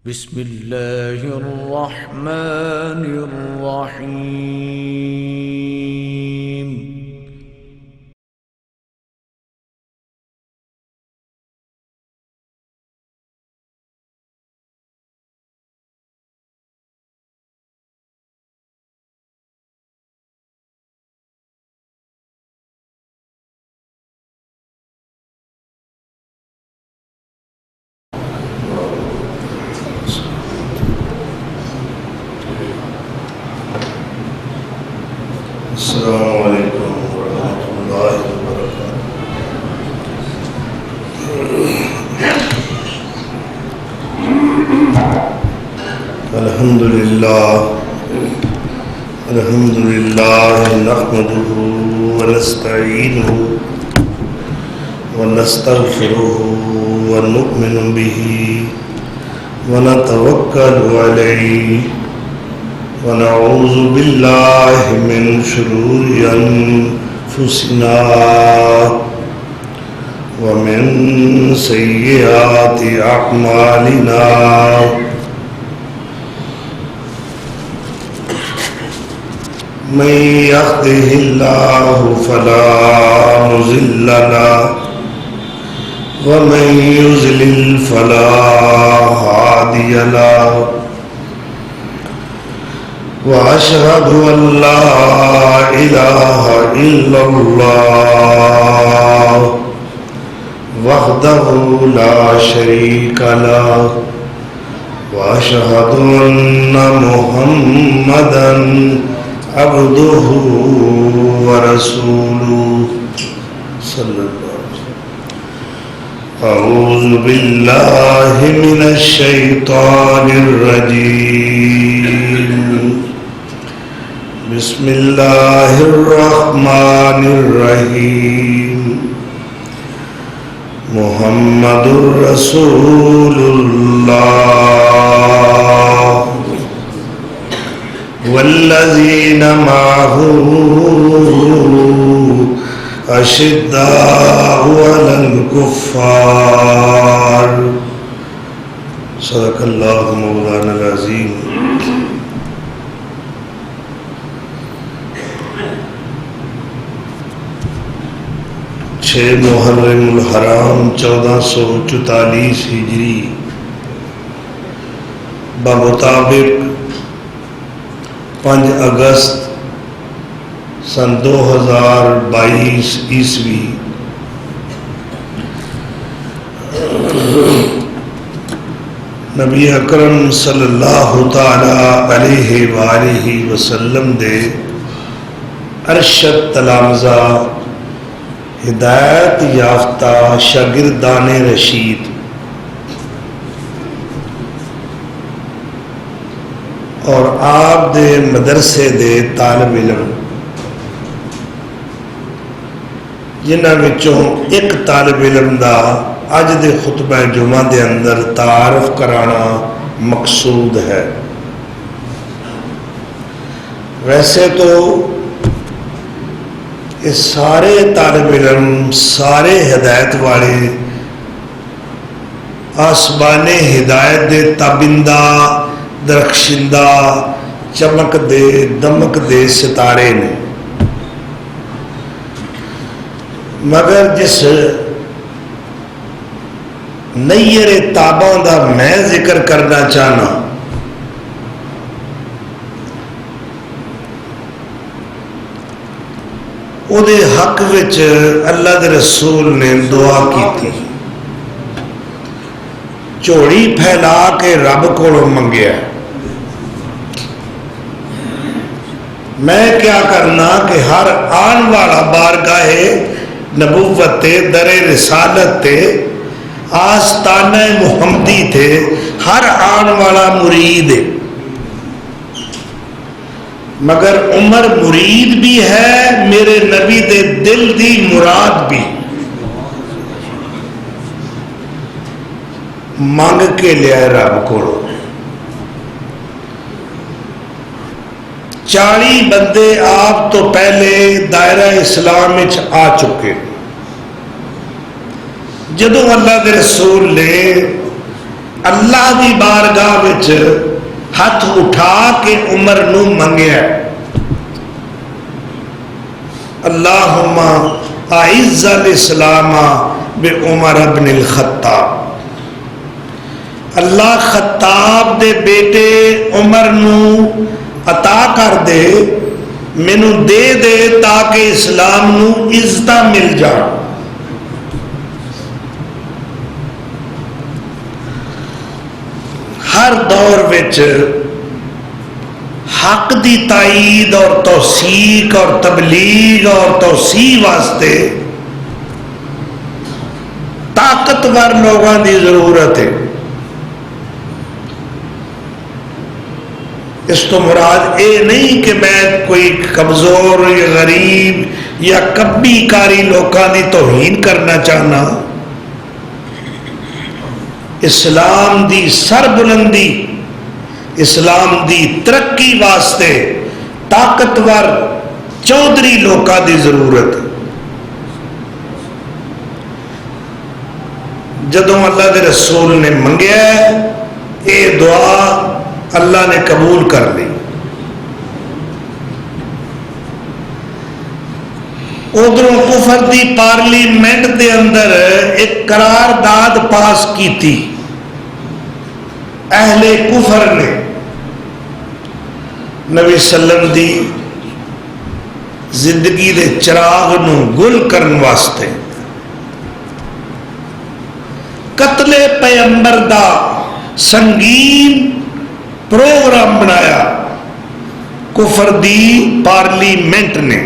بسم اللہ الرحمن الرحیم السلام علیکم ورحمۃ اللہ وبرکاتہ۔ الحمد للہ نحمده ونستعینه ونستغفره ونؤمن به ونتوکل علیہ ونعوذ باللہ من شرور انفسنا ومن سیئات اعمالنا من يهده الله فلا مضل له ومن يضلل فلا هادي له وأشهد أن لا إله إلا الله وحده لا شريك له وأشهد أن محمدا عبده ورسوله صلى الله عليه وسلم۔ أعوذ بالله من الشيطان الرجيم، بسم اللہ الرحمن الرحیم۔ محمد رسول اللہ والذین معه اشداء علی الکفار۔ صدق اللہ مولانا العظیم۔ محرم الحرام 1444 ہجری بمطابق 5 اگست سن 2022 عیسوی نبی اکرم صلی اللہ تعالی علیہ وآلہ وسلم دے ارشد تلامذہ ہدایت یافتہ شاگردان رشید اور آپ دے مدرسے دے طالب علم جنہاں وچوں ایک طالب علم دا اج دے خطبہ جمعہ دے اندر تعارف کرانا مقصود ہے۔ ویسے تو یہ سارے طالب علم سارے ہدایت والے آسمان ہدایت دے تابندہ درخشندہ چمک دے دمک دے ستارے نے، مگر جس نیر تاباں دا میں ذکر کرنا چاہنا او دے حق وچ اللہ دے رسول نے دعا کی تھی، چوڑی پھیلا کے رب کو منگیا۔ میں کیا کرنا کہ ہر آن والا بارگاہ نبوت تے در رسالت تے آستانہ محمدی تے ہر آن والا مرید ہے، مگر عمر مرید بھی ہے، میرے نبی دے دل دی مراد بھی۔ مانگ کے لیا رب کو 40 بندے آپ تو پہلے دائرہ اسلام وچ آ چکے۔ جدوں اللہ دے رسول نے اللہ دی بارگاہ وچ ہاتھ اٹھا کے عمر نو منگیا، اللہم اعز الاسلام بعمر ابن الخطاب، اللہ خطاب دے بیٹے عمر نو عطا کر دے، مینو دے دے تاکہ اسلام نو عزت مل جان۔ ہر دور وچ حق دی تائید اور توثیق اور تبلیغ اور توسیع واسطے طاقتور لوگوں دی ضرورت ہے۔ اس تو مراد اے نہیں کہ میں کوئی کمزور یا غریب یا کبھی کاری لوگوں دی توہین کرنا چاہنا۔ اسلام دی سربلندی، اسلام دی ترقی واسطے طاقتور چودھری لوکاں دی ضرورت۔ جدوں اللہ دے رسول نے منگیا اے دعا اللہ نے قبول کر لی۔ ادھروں کفر دی پارلیمنٹ دے اندر ایک قرارداد پاس کیتی اہل کفر نے نبی سلم دی زندگی دے چراغ نو گل کرن واسطے، قتل پیغمبر دا سنگین پروگرام بنایا کفر دی پارلیمنٹ نے۔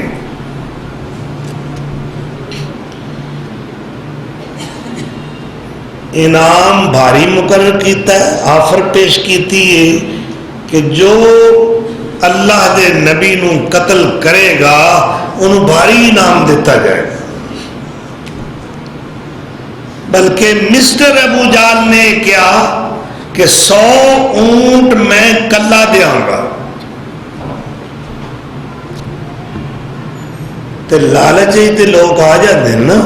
انعام بھاری مقرر کیتا ہے، آفر پیش کیتی ہے کہ جو اللہ دے نبی نو قتل کرے گا انہوں بھاری انعام دیتا جائے گا۔ بلکہ مسٹر ابو جال نے کیا کہ 100 اونٹ میں کلا دیاں گا۔ تے لالچ ہی تے لوگ آ جاتے ہیں نا،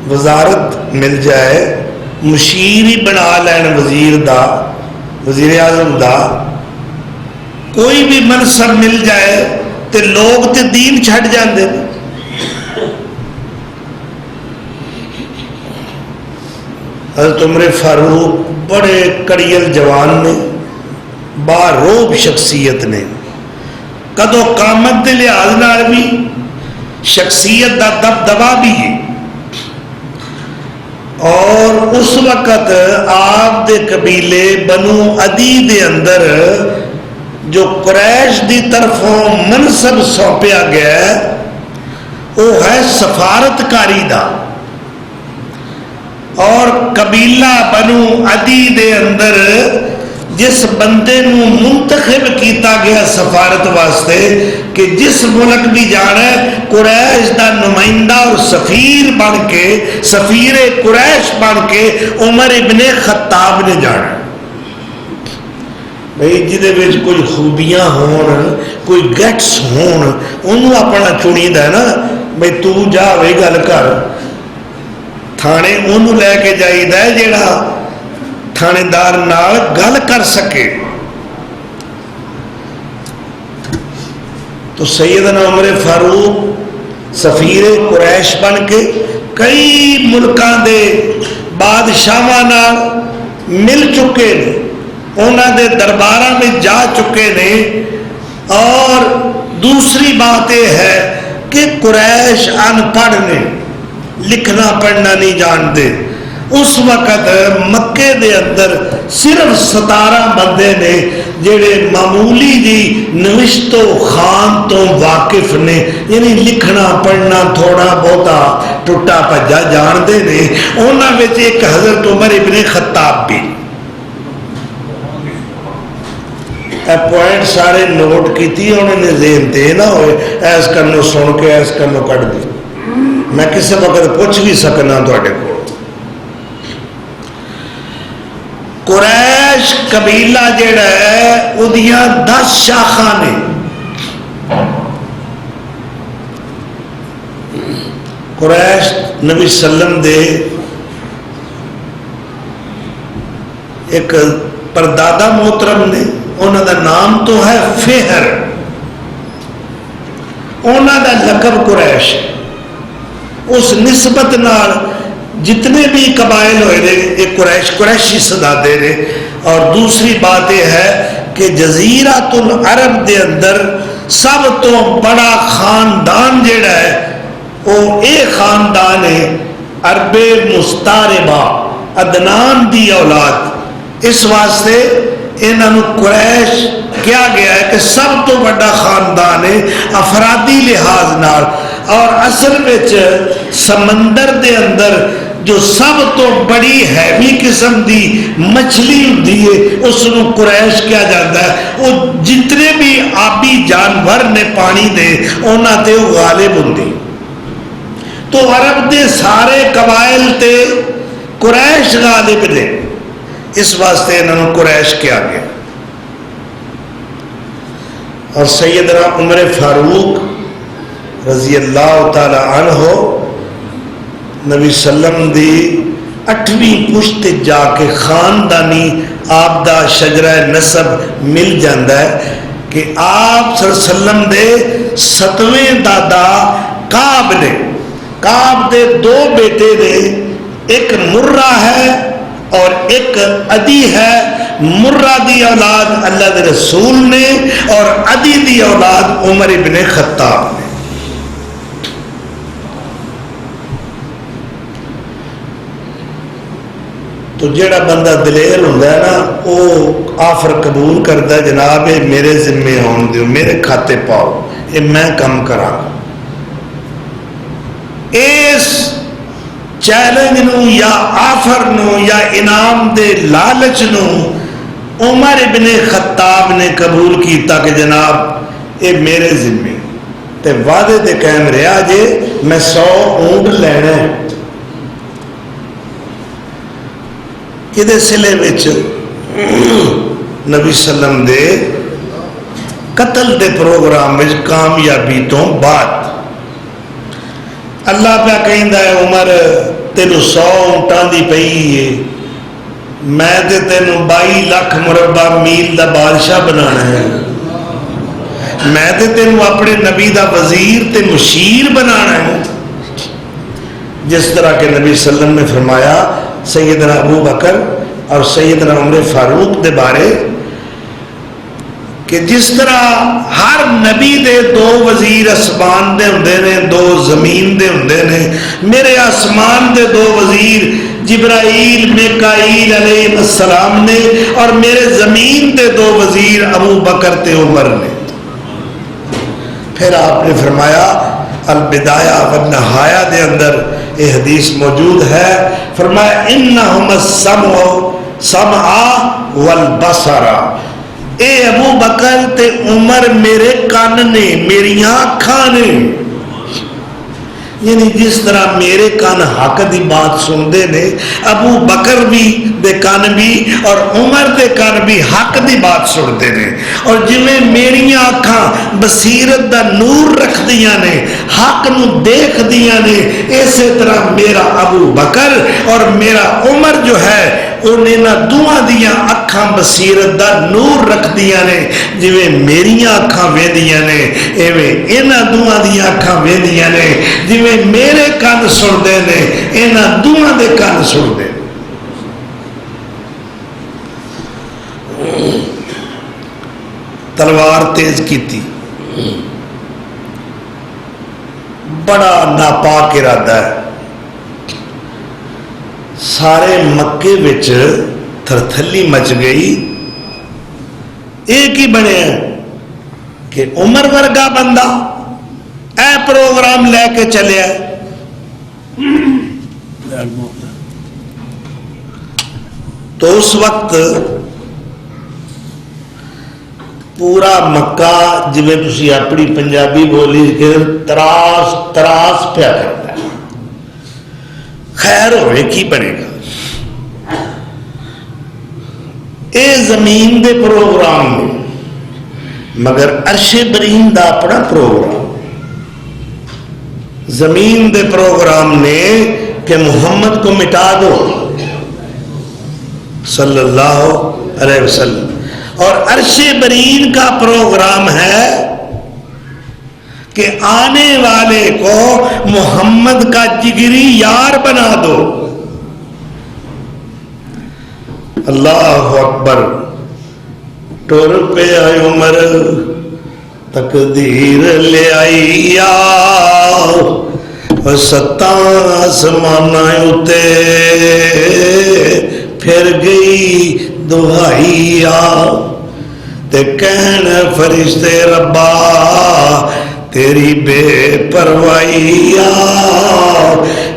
وزارت مل جائے، مشیر ہی بنا لین وزیر دا، وزیر اعظم دا، کوئی بھی منصب مل جائے تے لوگ تے دین چھٹ جاندے۔ حضرت عمر فاروق بڑے کڑیل جوان نے، باروب شخصیت نے، کدو قامت دے لحاظ نال بھی شخصیت دا دبدبا بھی ہے، اور اس وقت آپ دے قبیلے بنو عدی دے اندر جو قریش دی طرفوں منصب سونپیا گیا ہے وہ ہے سفارتکاری دا، اور قبیلہ بنو عدی دے اندر جس بندے نو منتخب کیتا گیا سفارت واسطے کہ جس ملک بھی جانا ہے قریش دا نمائندہ اور سفیر بن کے، سفیر قریش بن کے عمر ابن خطاب نے جانا۔ بھئی جدے وچ کوئی خوبیاں ہون، کوئی گیٹس ہون، انہوں اپنا چنیدا ہے نا، بھئی تو جا وہی گل کر، تھانے انہوں لے کے جائیدا ہے جیڑا تھانے دار نال گل کر سکے۔ تو سیدنا عمر فاروق سفیر قریش بن کے کئی ملکاں دے بادشاہاں نال مل چکے نے، انہاں دے درباراں میں جا چکے نے، اور دوسری بات یہ ہے کہ قریش ان پڑھ نے، لکھنا پڑھنا نہیں جانتے۔ اس وقت مکے دے اندر صرف 17 بندے نے جڑے معمولی جی نوشت و خان تو واقف نے، یعنی لکھنا پڑھنا تھوڑا بہتا ٹوٹا پجا جانتے نے۔ انہاں وچ ایک حضرت عمر ابن خطاب بھی۔ پوائنٹ سارے نوٹ کیتی، انہوں نے ذہن تے نہ ہوئے ایس کرنو سن کے ایس کرنو کٹ دی، میں کسی وقت پوچھ بھی سکنا تواڈے کو۔ قریش قبیلہ جڑا ہے اودیاں 10 شاخاں نے۔ قریش نبی سلم دے ایک پردادا محترم نے، انہوں کا نام تو ہے فہر، انہوں کا لقب قریش، اس نسبت نال جتنے بھی قبائل ہوئے رہے یہ قریشی صدا دے رہے. اور دوسری بات یہ ہے کہ جزیرۃ العرب دے اندر سب تو بڑا خاندان جڑا ہے وہ یہ خاندان ہے عرب مستعربہ، عدنان دی اولاد. اس واسطے انہوں قریش کیا گیا ہے کہ سب تو بڑا خاندان ہے افرادی لحاظ نال. اور اصل وچ سمندر دے اندر جو سب تو بڑی ہیوی قسم دی مچھلی ہوتی ہے اس کو قریش کیا جاتا ہے. وہ جتنے بھی آبی جانور نے پانی دے انہاں تے وہ غالب ہوندی. تو عرب دے سارے قبائل تے قریش غالب نے، اس واسطے انہوں نے قریش کیا گیا. اور سیدنا عمر فاروق رضی اللہ تعالی عنہ نبی صلی دی 8ویں پشت جا کے خاندانی آپ دا شجرہ نسب مل جاندہ ہے کہ آپ صلی اللہ علیہ وسلم دے 7ویں دادا کعب نے، کعب دے 2 بیٹے نے، ایک مرہ ہے اور ایک عدی ہے. مرہ دی اولاد اللہ دے رسول نے اور عدی دی اولاد عمر ابن خطاب نے. تو جڑا بندہ دلیر ہوتا ہے نا وہ آفر قبول کرتا ہے، جناب یہ میرے ذمے آن دیو، میرے کھاتے پاؤ، یہ میں کم کرا. اس چیلنج نو یا آفر نو یا انعام دے لالچ نو عمر ابن خطاب نے قبول کیتا کہ جناب یہ میرے ذمے تے وعدے دے قائم رہا جے میں 100 اونٹ لینا ہے. کدے سلے وچ نبی سلم دے قتل دے پروگرام وچ کامیابی تو بعد اللہ پہ کہندا ہے عمر تینوں 100 اونٹاں دی پئی ہے، میں تے تینوں 22 لاکھ مربع میل دا بادشاہ بنانا ہے، میں تے تینوں اپنے نبی دا وزیر تے مشیر بنانا ہے. جس طرح کہ نبی صلی اللہ علیہ وسلم نے فرمایا سیدنا ابو بکر اور سیدنا عمر فاروق دے بارے کہ جس طرح ہر نبی دے 2 وزیر آسمان دے ہوندے نے، 2 زمین دے ہوندے نے، میرے آسمان دے 2 وزیر جبرائیل میکائیل علیہ السلام نے اور میرے زمین دے 2 وزیر ابو بکر تے عمر نے. پھر آپ نے فرمایا البدایہ والنہایہ دے اندر یہ حدیث موجود ہے، فرمایا انہم السمع والبصر، اے ابو بکر تے عمر میرے کان نے، میری آنکھاں نے. یعنی جس طرح میرے کان حق دی بات سنتے نے، ابو بکر بھی دے کان بھی اور عمر دے کان بھی حق دی بات سنتے نے. اور جویں میری آنکھاں بصیرت دا نور رکھ دیاں نے، حق نو دیکھ دیاں نے، اسی طرح میرا ابو بکر اور میرا عمر جو ہے انہیں دوہاں دیاں اکھاں بصیرت دا نور رکھ دیاں نے. جویں میری آنکھاں ویندیاں نے ایویں انہاں دوہاں دیاں اکھاں ویندیاں نے. جویں میرے کان سنتے نے انہاں دوہاں دے کان سنتے. تلوار تیز کیتی، بڑا ناپاک ارادہ ہے. سارے مکے وچ تھرتھلی مچ گئی. ایک ہی بنے کہ عمر ورگا بندہ اے پروگرام لے کے چلیا. تو اس وقت پورا مکہ جویں تسی اپنی پنجابی بولی کہ تراس تراس پیا کرتا ہے. خیر ہوئے کی بنے گا. اے زمین دے پروگرام نے مگر عرش برین دا اپنا پروگرام. زمین دے پروگرام نے کہ محمد کو مٹا دو، صلی اللہ علیہ وسلم. اور عرش برین کا پروگرام ہے کہ آنے والے کو محمد کا جگری یار بنا دو. اللہ اکبر. ٹر پہ آئی عمر تقدیر لے آئی ستاں آسمان اتے پھر گئی دہائی تے کہن فرشتے ربا تیری بے پروائی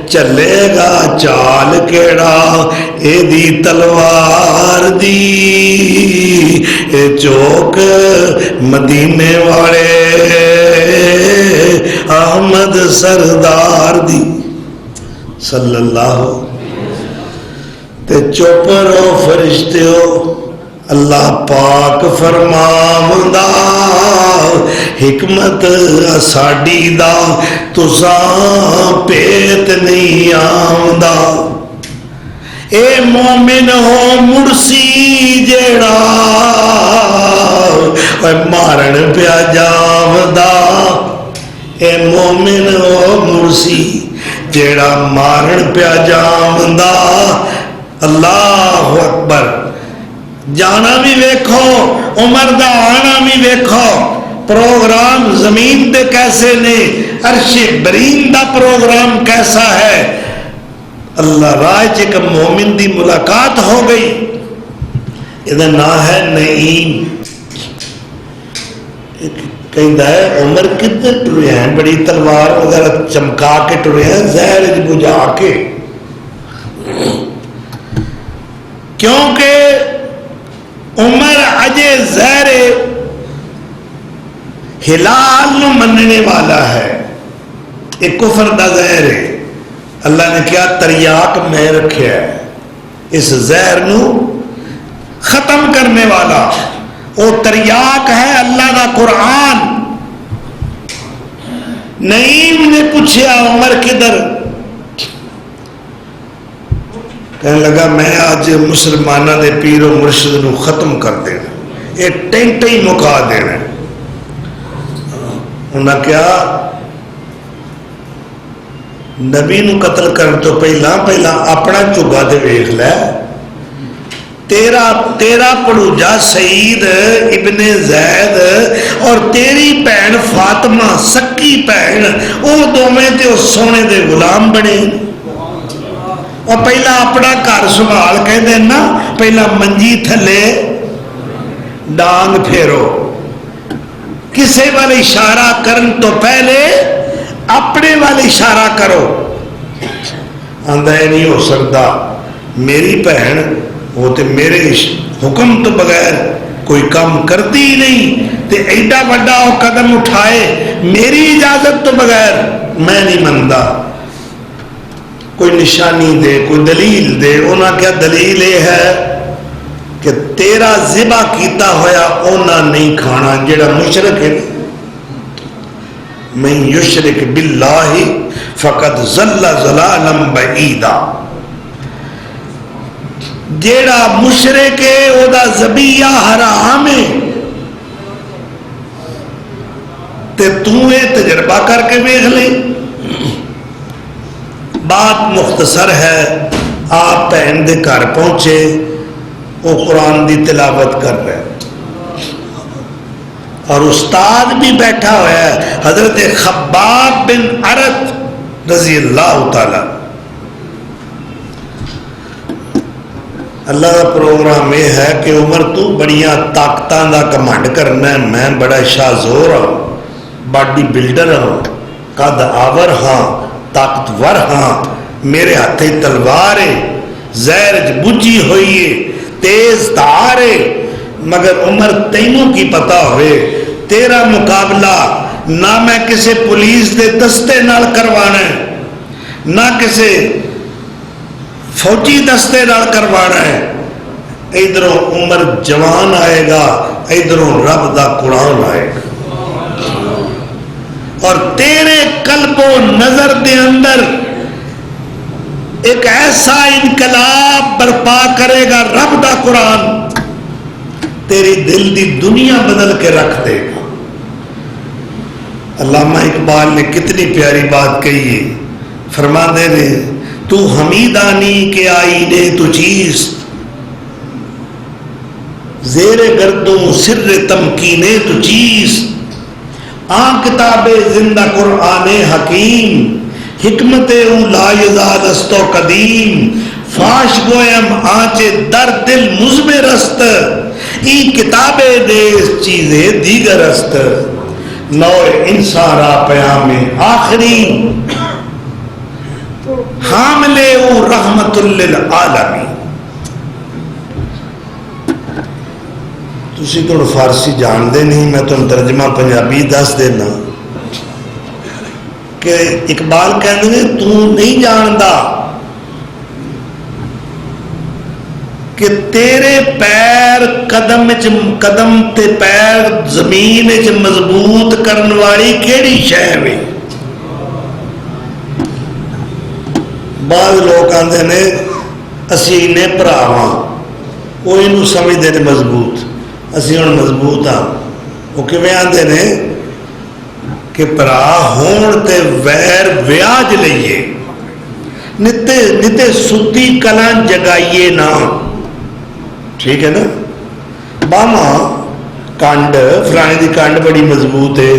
چلے گا چال کیڑا اے دی تلوار دی اے چوک مدینے والے احمد سردار دی صلی اللہ. تے چپ رہو فرشتیو اللہ پاک فرماوندا حکمت ساڈی دا تساں پیت نہیں آوندا. اے مومن ہو مرسی جیڑا مارن پیا جاوندا. اے مومن ہو مرسی جیڑا مارن پیا جاوندا. اللہ اکبر. جانا بھی ویکھو عمر دا آنا بھی ویکھو. پروگرام زمین دے کیسے نے, عرش برین دا پروگرام کیسا ہے. اللہ راج ایک مومن دی ملاقات ہو گئی. یہ نام ہے نعیم. کہتا ہے عمر کتنے ٹرے ہیں, بڑی تلوار وغیرہ چمکا کے ٹرے ہیں, زہر بجھا کے. کیونکہ عمر اجے زہر ہلال نو مننے والا ہے. ایک کفر دا زہر ہے. اللہ نے کیا تریاق میں رکھیا ہے اس زہر نو ختم کرنے والا. وہ تریاق ہے اللہ دا قرآن. نعیم نے پوچھا عمر کدھر؟ کہنے لگا میں آج مسلمانہ دے پیر و مرشد نو ختم کر دینا, یہ ٹینٹ ہی مکا دینا. انہاں کیا نبی نو قتل کرن تو پہلا اپنا چگا دے ویکھ لے. تیرا پڑوجا سعید ابن زید اور تیری بہن فاطمہ سکی بہن وہ دوویں تے سونے دے غلام بنے. اور پہلا اپنا گھر سنبھال کے دینا, پہلا منجی تھلے ڈانگ پھیرو. کسے والے اشارہ کرن تو پہلے اپنے والے اشارہ کرو. آندہ نہیں ہو سکتا, میری بہن وہ تے میرے حکم تو بغیر کوئی کام کرتی ہی نہیں, تے ایڈا بڑا وہ قدم اٹھائے میری اجازت تو بغیر میں نہیں منتا. کوئی نشانی دے, کوئی دلیل دے. انہاں کیا دلیل یہ ہے کہ تیرا ذبح کیتا ہویا اونا نہیں کھانا جڑا مشرک ہے. من یشرک باللہ فقد ضل ضلالا بعیدا. جیڑا مشرک ہے او دا ذبیحہ حرام ہے. تے تو یہ تجربہ کر کے دیکھ لیں. بات مختصر ہے. آپ بہن دے گھر پہنچے, وہ قرآن دی تلاوت کر رہے اور استاد بھی بیٹھا ہوا ہے, حضرت خباب بن ارت رضی اللہ تعالی. اللہ کا پروگرام یہ ہے کہ عمر تو بڑیاں طاقتاں دا کمانڈ کرنا ہے. میں بڑا شاہزور ہوں, باڈی بلڈر ہوں, قد آور ہاں, طاقتور ہاں, میرے ہاتھے تلوار ہے, زہر بجھی ہوئی ہے, تیز دھار ہے. مگر عمر تینوں کی پتہ ہوئے تیرا مقابلہ نہ میں کسی پولیس دے دستے نال کروانا ہے, نہ کسی فوجی دستے نال کروانا ہے. ادھروں عمر جوان آئے گا, ادھروں رب دا قرآن آئے گا. اور تیرے قلب و نظر دے اندر ایک ایسا انقلاب برپا کرے گا رب دا قرآن، تیری دل دی دنیا بدل کے رکھ دے گا۔ علامہ اقبال نے کتنی پیاری بات کہی ہے، فرما دے نے تو حمیدانی کے آئینے تو چیست، زیر گردوں سر تمکینے تو چیست، کتاب زندہ قرآن حکیم، حکمت او لا یزال است و قدیم، فاش گویم آنچے در دل مزمر است، ای کتاب دیس چیزیں دیگر است، نو انسان را پیام آخری، حامل او رحمت للعالمین۔ تسی تو فارسی جان دے نہیں، میں تو ترجمہ پنجابی دس دینا کہ اقبال کہنے نے تو نہیں جاندا کہ تیرے پیر قدم تے پیر زمین وچ مضبوط کرن والی کیڑی شے وے۔ بعض لوگ آندے نے اسی نے بھراواں، وہ اینو سمجھدے نے مضبوط، اسی ہن مضبوط ہاں۔ وہ کیویں آندے نے کہ بھرا ہون تے ویر ویاج لئیے، نتے ستی کلاں جگائیے نہ، ٹھیک ہے نا۔ باما کانڈ فلانے دی کانڈ بڑی مضبوط ہے،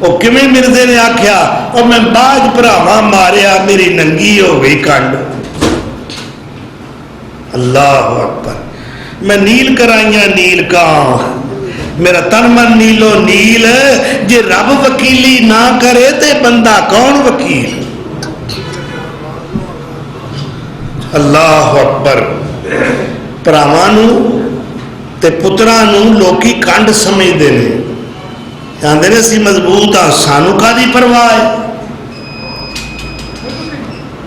وہ کیویں مرزے نے آکھیا اور میں باج بھراواں ماریا میری ننگی ہو گئی کانڈ۔ اللہ اکبر، میں نیل کرائیاں نیل کاں، میرا تن من نیلو نیل، جے رب وکیلی نہ کرے تے بندہ کون وکیل۔ اللہ اکبر، پراواں نو تے پتراں نو لوکی کنڈ سمجھدے نے، آندے نے اسی مضبوط ہاں، سانو کادی پرواہ ہے،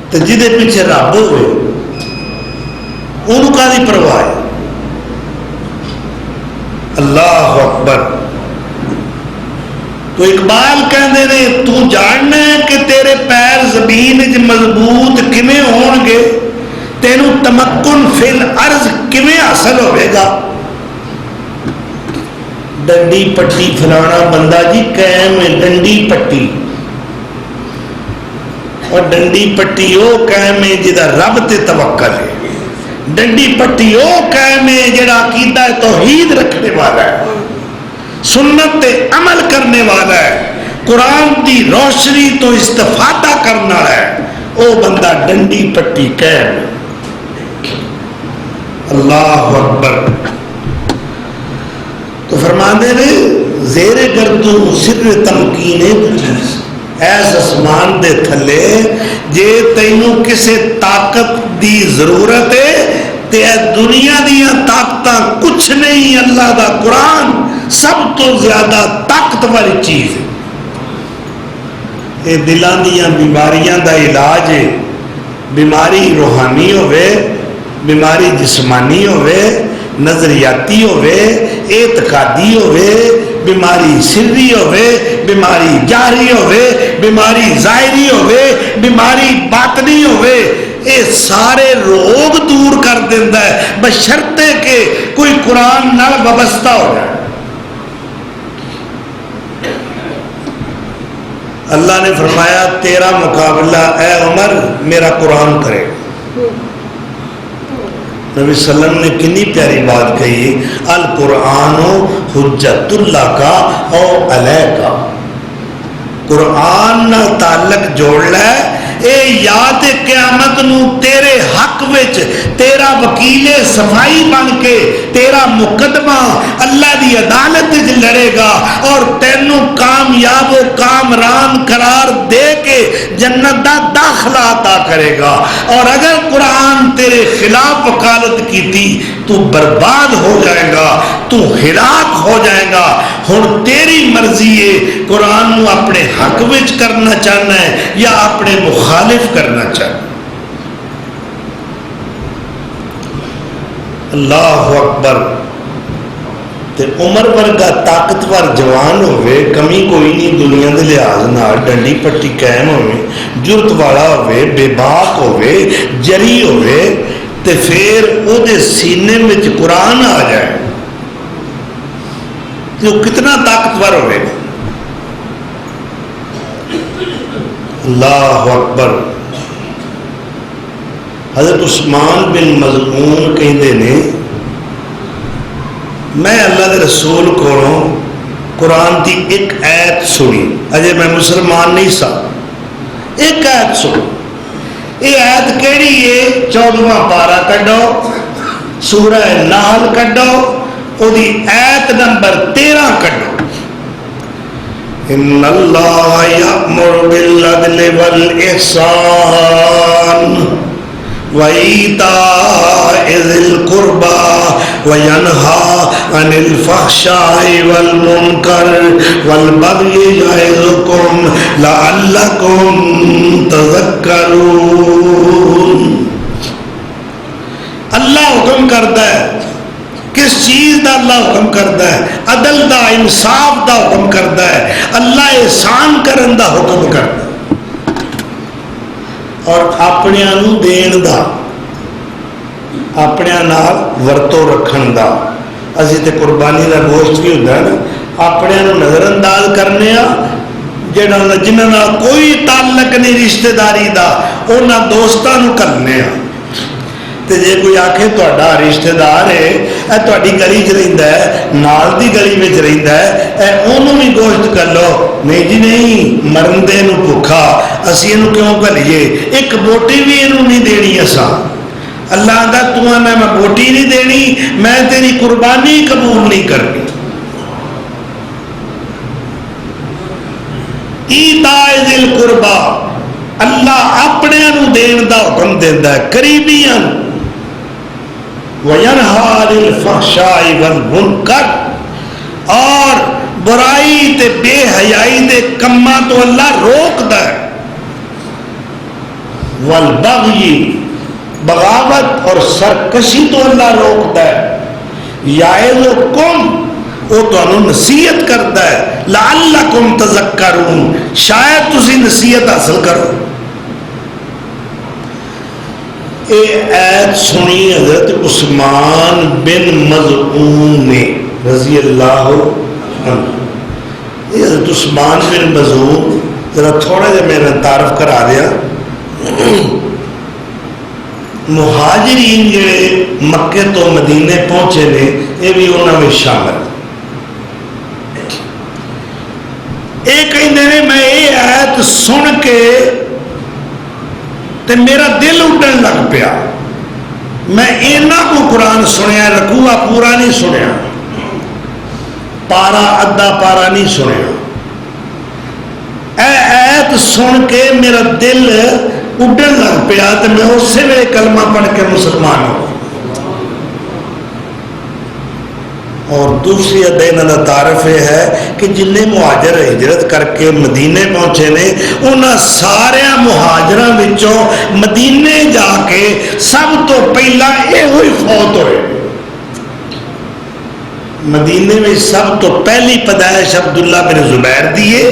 تے جدے پیچھے رب ہوئے اونوں کادی پرواہ ہے۔ اللہ اکبر۔ تو اقبال کہندے نے تو جاننا ہے کہ تیرے پیر زمین وچ مضبوط کیویں ہون گے، تینوں تمکن فی الارض کیویں حاصل ہوئے گا۔ ڈنڈی پٹی فلانا بندہ جی قائم ہے، ڈنڈی پٹی، اور ڈنڈی پٹی وہ قائم ہے جدا رب تے توکل ہے، ڈنڈی پٹی وہ قائم ہے جڑا عقیدہ توحید رکھنے والا ہے، سنت تے عمل کرنے والا ہے، قرآن دی روشنی تو استفادہ کرنا ہے، او بندہ ڈنڈی پٹی قائم ہے۔ اللہ اکبر۔ تو فرماندے نے زیر گردوں سر تمکینے چیز، ایس اسمان دے تھلے جے تینوں کسے طاقت دی ضرورت ہے تے دنیا دیاں طاقتاں کچھ نہیں، اللہ دا قرآن سب تو زیادہ طاقت والی چیز ہے۔ یہ دلاں دیاں بیماریاں دا علاج ہے، بیماری روحانی ہوئے، بیماری جسمانی ہوئے، نظریاتی ہوئے، اعتقادی ہوئے، بیماری سری ہوئے، بیماری جاری ہوئے، بیماری ظاہری ہوئے، بیماری باطنی ہوئے، یہ سارے روگ دور کر دیتا ہے بشرطے کہ کوئی قرآن نال وابستہ ہو جائے۔ اللہ نے فرمایا تیرا مقابلہ اے عمر میرا قرآن کرے۔ نبی صلی اللہ علیہ وسلم نے کنی پیاری بات کہی، القرآن حجت اللہ کا او علیہ کا، قرآن نہ تعلق جوڑ لے، اے یاد قیامت نو تیرے حق وچ تیرا وکیل صفائی بن کے تیرا مقدمہ اللہ دی عدالت وچ لڑے گا اور تینوں کامیاب و کامران قرار دے کے جنت دا داخلہ عطا کرے گا۔ اور اگر قرآن تیرے خلاف وکالت کیتی تو برباد ہو جائے گا، تو ہلاک ہو جائے گا۔ ہن تیری مرضی ہے قرآن نو اپنے حق وچ کرنا چاہنا ہے یا اپنے مخالف کرنا چاہنا۔ اللہ اکبر۔ تے عمر ورگا طاقتور جوان ہوئے، کمی کوئی نہیں دنیا دے لحاظ نال، ڈنڈی پٹی قائم ہوئے، جرت والا ہوئے، بے باک ہوئے، جری ہوئے، تے پھر او دے سینے میں قرآن آ جائے تو کتنا طاقتور ہوئے گا۔ اللہ اکبر۔ حضرت عثمان بن مظعون کہندے نے میں اللہ دے رسول کو قرآن دی ایک آیت سنی، اجے میں مسلمان نہیں سا، ایک آیت سنی، یہ آیت کیڑی ہے؟ 14واں پارہ کڈو، سورہ نحل کڈو، او دی آیت نمبر 13 کڈو۔ ان اللہ یأمر بالعدل والاحسان وَإِيتَاءِ ذِي الْقُرْبَى وَيَنْهَى عَنِ الْفَحْشَاءِ وَالْمُنكَرِ وَالْبَغْيِ يَعِظُكُمْ لَعَلَّكُمْ تَذَكَّرُونَ۔ اللہ حکم کرتا ہے، کس چیز دا اللہ حکم کرتا ہے؟ عدل دا، انصاف دا حکم کرتا ہے، اللہ احسان کرن دا حکم کرتا ہے، اور اپنے نو دین دا، اپنے نال ورتو رکھن دا۔ اسی تے قربانی دا گوشت بھی ہوتا ہے نا، اپنے نو نظر انداز کرنے جنہاں نال کوئی تعلق نہیں رشتہ داری دا، انہاں دوستاں نو کرنے ہاں۔ تے جے کوئی آکھے تہاڈا رشتہ دار ہے، اے تہاڈی گلی چ رہندا ہے، نال دی گلی وچ رہندا ہے، اے اونوں بھی گوشت کر لو، نہیں جی نہیں، مرندے نو بھکھا اسی اینو کیوں گھلیے؟ ایک بوٹی بھی اینو نہیں دینی اساں۔ اللہ دا تو آنا میں بوٹی نہیں دینی، میں تیری قربانی قبول نہیں کرنی۔ ایتاء ذی القربى، اللہ اپنے نو دین دا حکم دیندا ہے، قریبیاں نو۔ وَيَنْهَى عَنِ الْفَحْشَاءِ وَالْمُنكَرِ، اور برائی تے بے حیائی دے کماں تو اللہ روکدا ہے۔ وَالْبَغْيِ، بغاوت اور سرکشی تو اللہ روکتا ہے۔ یعظکم، وہ تانوں نصیحت کرتا ہے، لعلکم تذکرون، شاید تسی نصیحت حاصل کرو۔ اے آیت سنی حضرت عثمان بن مظعون نے رضی اللہ عنہ۔ یہ حضرت عثمان بن مظعون ذرا تھوڑا جا میرا تعارف کرا دیا۔ مہاجرین جڑے مکے تو مدینے پہنچے نے، یہ بھی انہوں میں شامل۔ ایک کہندے نے میں یہ آیت سن کے تے میرا دل اڈن لگ پیا، میں اینا کو قرآن سنیا، رکوع پورا نہیں سنیا، پارا ادھا پارا نہیں سنیا۔ اے آیت سن کے میرا دل اڈن لگ پیا تے میں اسی ویلے کلمہ پڑھ کے مسلمان ہوں۔ اور دوسری ادین کا تعارف یہ ہے کہ جن مہاجر ہجرت کر کے مدینے پہنچے نے، انہاں سارے مہاجراں وچوں مدینے جا کے سب تو پہلا یہ ہوئی فوت ہوئے۔ مدینے میں سب تو پہلی پیدائش عبداللہ بن زبیر دیے،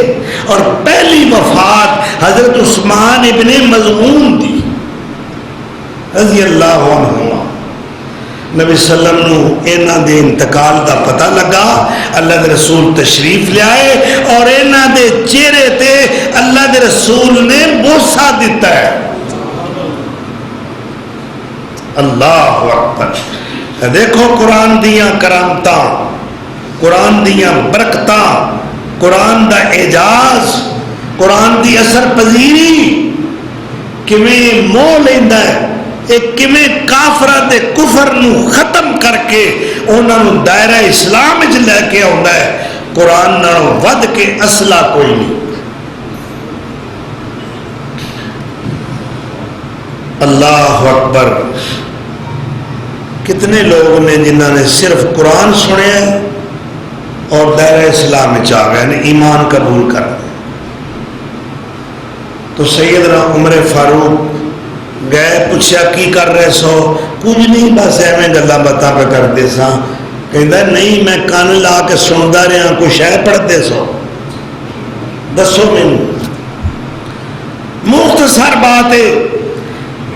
اور پہلی وفات حضرت عثمان ابن مظعون دی رضی اللہ عنہ۔ نبی صلی اللہ علیہ وسلم انہاں دے انتقال دا پتہ لگا، اللہ دے رسول تشریف لے آئے، اور انہاں دے چہرے تے اللہ دے رسول نے بوسہ دیتا ہے۔ اللہ اکبر۔ دیکھو قرآن دیاں کرامتاں، قرآن دیاں برکتاں، قرآن دا اعجاز، قرآن دی اثر پذیری کیویں موہ لیندا ہے، ایک کیویں کافراں دے کفر نو ختم کر کے انہاں نو دائرہ اسلام وچ لے کے آوندا ہے۔ قرآن نالوں ود کے اصلہ کوئی نہیں۔ اللہ اکبر۔ کتنے لوگ نے جنہوں نے صرف قرآن سنیا اور دائرہ اسلام میں آ گئے، ایمان قبول کر لیا۔ تو سیدنا عمر فاروق گئے، پوچھا کی کر رہے سو؟ کچھ نہیں، بس ایویں گلاں باتاں پہ کرتے سا، کہندا نہیں میں کان لا کے سندا رہا کوئی شے پڑھتے سو دسو مینوں مختصر بات ہے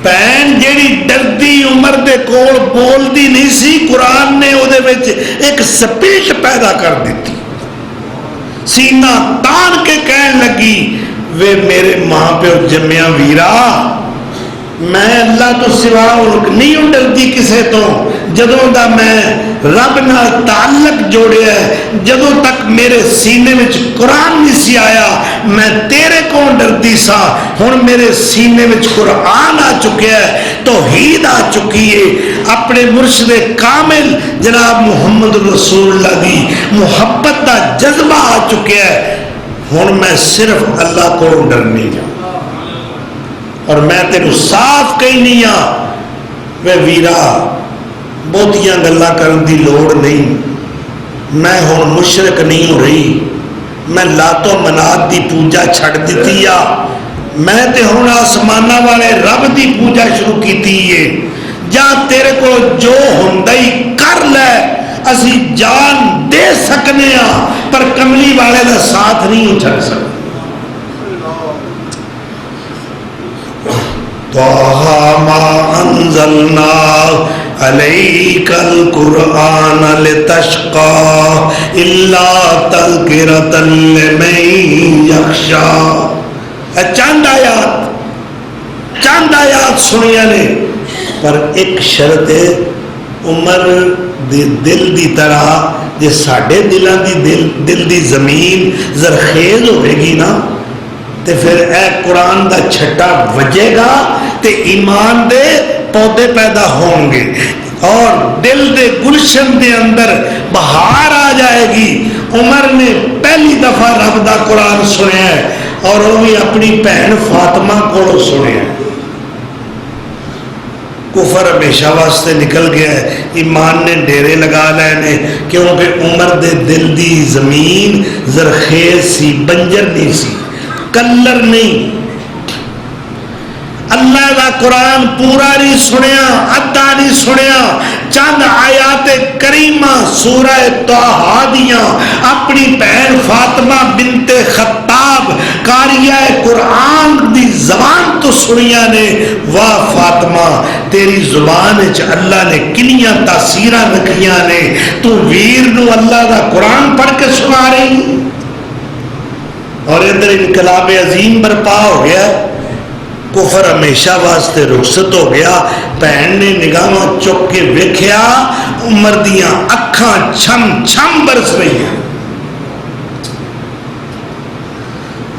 بہن جیڑی ڈردی عمر دے کول بولدی نہیں سی قرآن نے او دے وچ ایک سپیٹ پیدا کر دیتی سینہ تان کے کہن لگی وے میرے ماں پیو جمیا ویرا میں اللہ تو سوا نہیں ہوں ڈردی کسے تو جدوں دا میں رب نال تعلق جوڑیا ہے جدوں تک میرے سینے وچ قرآن نہیں سی آیا میں تیرے کو ڈردی سا ہن میرے سینے وچ قرآن آ چکیا ہے توحید آ چکی ہے اپنے مرشد کامل جناب محمد رسول اللہ دی محبت دا جذبہ آ چکیا ہے ہن میں صرف اللہ کو ڈرنی ہوں اور میں تینوں صاف کہنی ہاں وے ویرا بہتیاں گلاں کرن دی لوڑ نہیں میں ہن مشرک نہیں ہو رہی میں لات و منات دی پوجا چھڑ دیتی آ میں تے ہن آسماناں والے رب دی پوجا شروع کیتی ہے جا تیرے کو جو ہوندا ہی کر لے اسی جان دے سکنے ہاں پر کملی والے دا ساتھ نہیں چھڑ سکتے طه ما انزلنا عليك القرآن لتشقى الا تذكرة لمن يخشى چند آیات سنیا نے پر ایک شرط ہے عمر دی دل دی طرح جے ساڈے دلاں دی دل دی زمین زرخیز ہوئے گی نا تے پھر اے قرآن دا چھٹا وجے گا تے ایمان دے پودے پیدا ہوں گے اور دل دے گلشن دے اندر بہار آ جائے گی عمر نے پہلی دفعہ رب دا قرآن سنیا ہے اور وہ بھی اپنی بہن فاطمہ کو سنیا ہے کفر ہمیشہ واسطے نکل گیا ہے ایمان نے ڈیرے لگا لے نے کیونکہ عمر دے دل دی زمین زرخیز سی بنجر نہیں سی کلر نہیں اللہ دا قرآن پورا نہیں سنیا ادھا نہیں سنیا چند آیات کریمہ سورہ طٰہٰ دیاں اپنی بہن فاطمہ بنت خطاب قاریہ قرآن دی زبان تو سنیا نے واہ فاطمہ تیری زبان وچ اللہ نے کنیاں تاثیراں رکھیاں نے تو ویر نو اللہ دا قرآن پڑھ کے سنا رہی اور ادھر انقلاب عظیم برپا ہو گیا کفر ہمیشہ واسطے رخصت ہو گیا بہن نے نگاہ چک کے ویکھیا عمر دیاں اکھاں چھم چھم برس رہی ہیں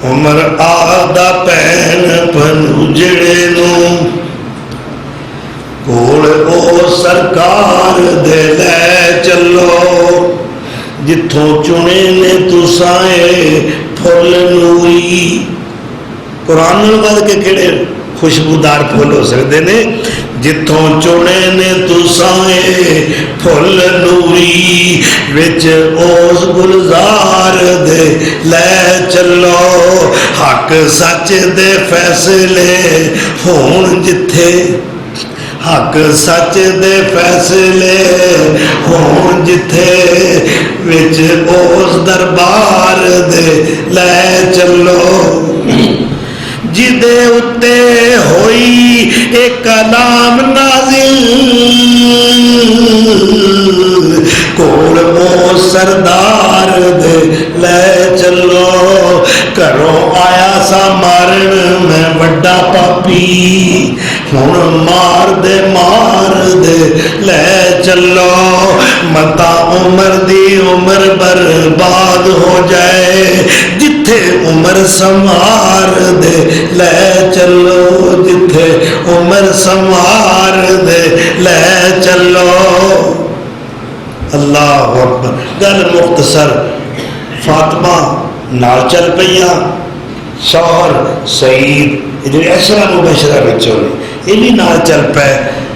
عمر آدھا پہن پنجڑے نو کول او سرکار دے لے چلو جتھوں چنے نے تسائے پھل نوری قرآن بعد کے کہڑے خوشبودار پھول ہو سکتے نے جتھوں چنے نے تسائے پھل نوری وچ اوس گلزار دے لے چلو حق سچ دے فیصلے ہون جتھے حق سچ دے فیصلے ہون جتھے وچ اوس دربار دے لے چلو جدے اتے ہوئی ایک کلام نازل کول او سردار دے لے چلو کرو آیا سا مارن میں وڈا پاپی ہن مار دے لے چلو متا عمر دی عمر برباد ہو جائے جتھے عمر سمار دے لے چلو جتھے عمر سمار دے لے چلو اللہ اکبر گل مختصر فاطمہ نال چل پئیاں شوہر سعید جو عشرہ مبشرہ بچوں نے یہ بھی نال چل پے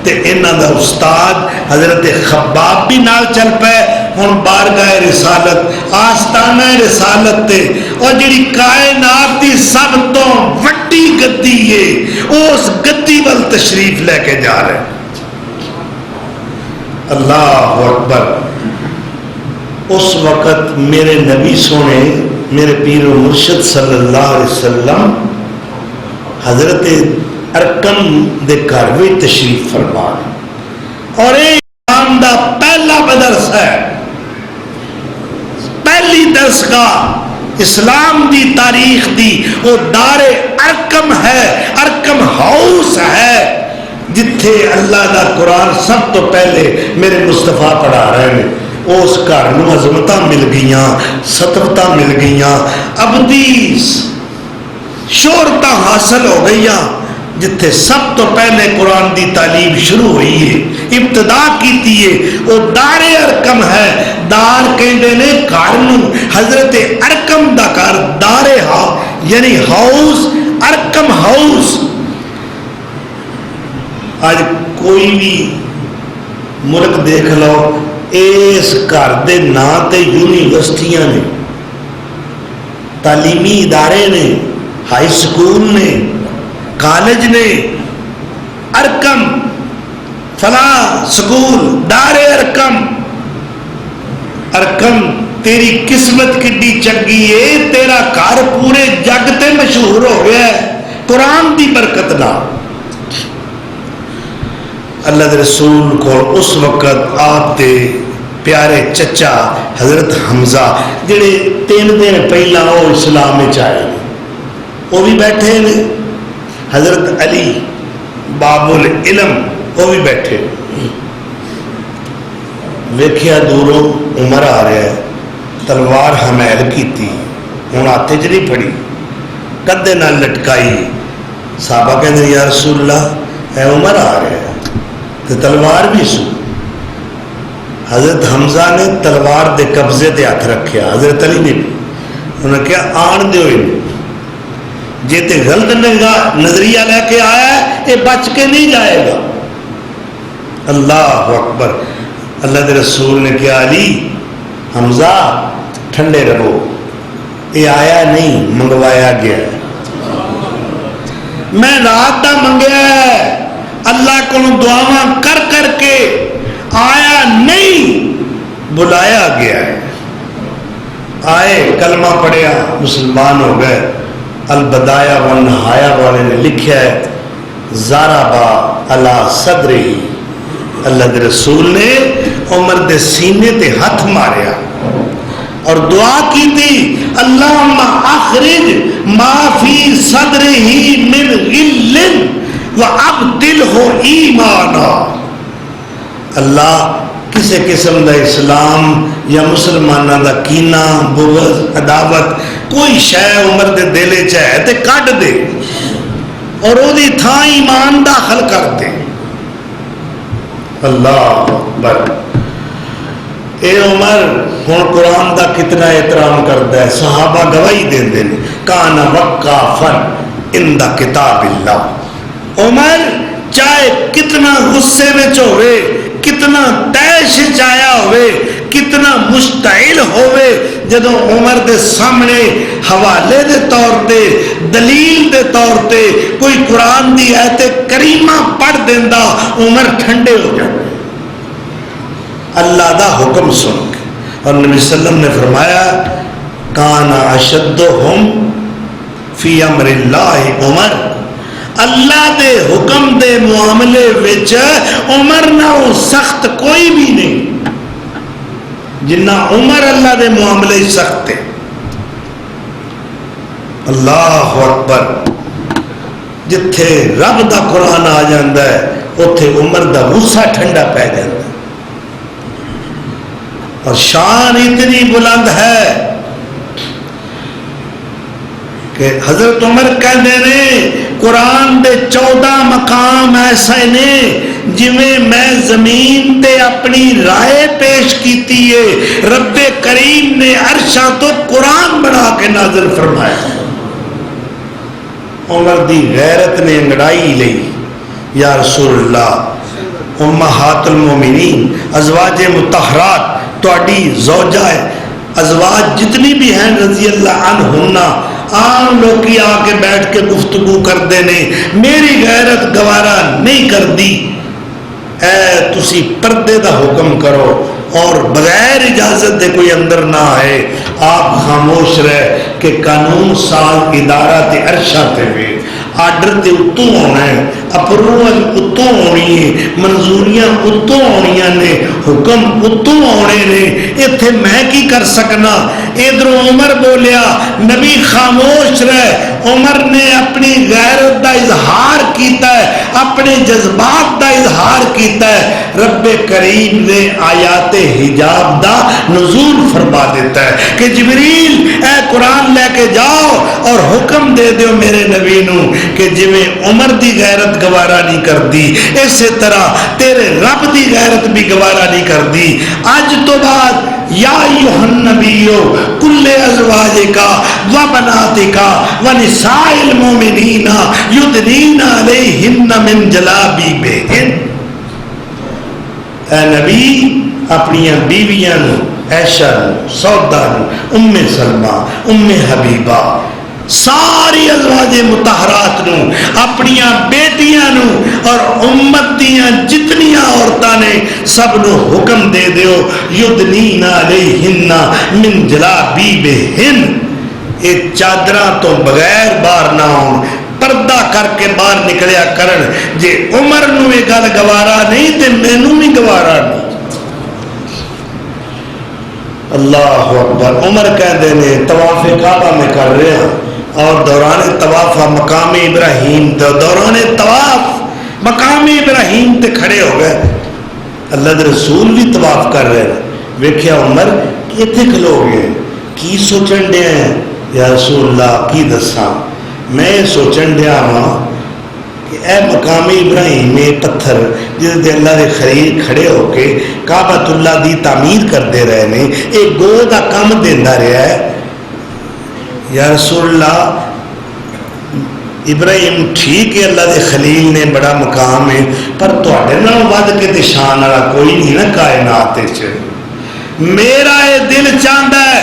تے انہاں دا استاد حضرت خباب بھی نال چل پے ہن بارگاہ رسالت آستانہ رسالت تے اور جڑی کائنات دی سب تو وڈی گدی ہے اس گدی ول تشریف لے کے جا رہے اللہ اکبر اس وقت میرے نبی سونے میرے پیر و مرشد صلی اللہ علیہ وسلم حضرت ارکم دے گھر بھی تشریف فرما اور اسلام دا پہلا مدرسہ ہے، پہلی درسگاہ اسلام دی تاریخ دی وہ دار ارکم ہے، ارکم ہاؤس ہے، جتھے اللہ دا قرآن سب تو پہلے میرے مصطفیٰ پڑھا رہے ہیں۔ اس گھر نوں عظمتاں مل گئیاں، سطوتاں مل گئیاں، ابدی شہرتاں حاصل ہو گئیاں، جتھے سب تو پہلے قرآن دی تعلیم شروع ہوئی ہے، ابتدا کیتی ہے، وہ دار ارکم ہے۔ دار کہندے نے گھر نوں، حضرت ارکم دا گھر دار یعنی ہاؤس، ارکم ہاؤس۔ آج کوئی بھی ملک دیکھ لو، اس گھر دے نام تے یونیورسٹیاں نے، تعلیمی ادارے نے، ہائی سکول نے، کالج نے، ارکم فلاں سکول دار ارکم۔ ارکم تیری قسمت کڈی چنگی ہے، تیرا گھر پورے جگ تے مشہور ہو گیا ہے قرآن دی برکت نال۔ اللہ دے رسول کو اس وقت آپ دے پیارے چچا حضرت حمزہ جڑے 3 دن پہلا وہ اسلام میں آئے وہ بھی بیٹھے ہیں، حضرت علی باب العلم وہ بھی بیٹھے۔ ویکھیا دوروں عمر آ رہا ہے، تلوار حمیل کیتی، ہوں ہاتھ چ نہیں پھڑی، کدے نال لٹکائی۔ صحابہ کہتے یا رسول اللہ اے عمر آ رہا ہے تو تلوار بھی سو۔ حضرت حمزہ نے تلوار دے قبضے تے ہاتھ رکھیا، حضرت علی نے بھی، انہوں نے کہا آن دیو انہوں، جے تے غلط نظریہ لے کے آیا ہے یہ بچ کے نہیں جائے گا۔ اللہ اکبر۔ اللہ دے رسول نے کہا علی حمزہ ٹھنڈے رہو، یہ آیا نہیں منگوایا گیا ہے، میں رات دا منگیا ہے، اللہ کو دعاواں کر کر کے آیا نہیں، بلایا گیا ہے۔ آئے کلمہ پڑھیا مسلمان ہو گئے۔ البدایہ والنہایہ والے نے لکھا ہے ضربا علی صدرہ، اللہ کے رسول نے عمر دے سینے تے ہاتھ ماریا اور دعا کی تھی اللہم اخرج ما فی صدرہ من غل وَأَبْدِلْهُ ایمانا۔ اللہ کسی قسم دا اسلام یا مسلمانہ دا کینہ، بغض، عداوت کوئی شے عمر دے دلے چاہے تے کٹ دے اور او دی تھا ایمان داخل کر دے۔ اللہ اکبر۔ اے عمر ہن قرآن دا کتنا احترام کرتا ہے، صحابہ گواہی دین دے کان وقافا عند کتاب اللہ۔ عمر چاہے کتنا غصے میں ہوئے، کتنا تیش چایا ہوئے، کتنا مشتعل ہوئے، جدو عمر دے سامنے حوالے دے طور تے، دلیل دے طور تے کوئی قرآن دی آیت کریمہ پڑھ دیندہ، عمر ٹھنڈے ہو جاتے اللہ دا حکم سن کے۔ اور نبی صلی اللہ علیہ وسلم نے فرمایا کان اشدہم فی امر اللہ عمر، اللہ دے حکم دے معاملے وچ عمر نہ سخت کوئی بھی نہیں جنہ عمر اللہ دے معاملے سخت ہے۔ اللہ اکبر۔ جتھے رب دا قرآن آ جاندہ ہے اتھے عمر دا غصہ ٹھنڈا پہ جاندہ ہے، اور شان اتنی بلند ہے کہ حضرت عمر کہندے نے قرآن دے 14 مقام ایسے نے جویں میں زمین تے اپنی رائے پیش کیتی ہے، رب کریم نے عرشاں تو قرآن بنا کے نازل فرمایا۔ عمر دی غیرت نے انگڑائی لئی، یا رسول اللہ امہات المومنین ازواج مطہرات تواڈی زوجہ ہے، ازواج جتنی بھی ہیں رضی اللہ عنہنہ، عام لوگی آ کے بیٹھ کے گفتگو کردے نے، میری غیرت گوارا نہیں کر دی، اے تسی پردے دا حکم کرو۔ اور بغیر اجازت دے کوئی اندر نہ آئے. آپ خاموش رہے کہ قانون ساز ادارہ تے عرشہ تے وے آرڈر تے اتوں ہونا ہے, اپروول اتوں ہونی ہے, منظوریاں اتوں ہونیاں نے, حکم اتوں ہونے نے. اتھے میں کی کر سکنا؟ ادھر عمر بولیا, نبی خاموش رہے. عمر نے اپنی غیرت دا اظہار کیتا ہے, اپنے جذبات دا اظہار کیتا ہے. رب کریم نے آیات حجاب دا نزول فرما دیتا ہے کہ جبریل اے قرآن لے کے جاؤ اور حکم دے دیو میرے نبی نو کہ جویں عمر دی غیرت گوارا نہیں کر دی, اسی طرح تیرے رب دی غیرت بھی گوارا نہیں کر دی. آج تو بعد یا ایھا النبیو کل ازواجکا و بناتکا و نساء المؤمنین یدنین علیہن من جلابیبہن. اے نبی اپنی بیویاں نو, عائشہ نو, سودا نو, ام سلمہ, ام حبیبہ, ساری ازواج مطہرات نو, اپنی بیٹیاں نو اور امت دیاں جتنیاں عورتاں نے سب نو حکم دے دیو یدنین علیہن من جلابیبہن, اے چادراں تو بغیر باہر نہ ہون, پردہ کر کے باہر نکلیا کرن. جے عمر نو یہ گل گوارا نہیں تے مینوں بھی گوارا نہیں. اللہ اکبر. عمر کہتے ہیں طواف کعبہ میں کر رہے ہیں اور دوران طواف مقام ابراہیم دوران طواف مقام ابراہیم تے کھڑے ہو گئے. اللہ دے رسول بھی طواف کر رہے ہیں. ویکھیا عمر کتنے کھلو گئے, کی سوچن دے ہیں؟ یا رسول اللہ کی دساں, میں سوچن دیا ہاں کہ اے مقام ابراہیم میں پتھر جس دے اللہ دے خلیل کھڑے ہو کے کعبۃ اللہ دی تعمیر کرتے رہے نے, ایک گو دا کام دیندا رہا ہے. یا رسول اللہ ابراہیم ٹھیک ہے اللہ دے خلیل نے بڑا مقام ہے, پر تواڈے نال ود کے تے شان والا کوئی نہیں نا کائنات وچ. میرا یہ دل چاہتا ہے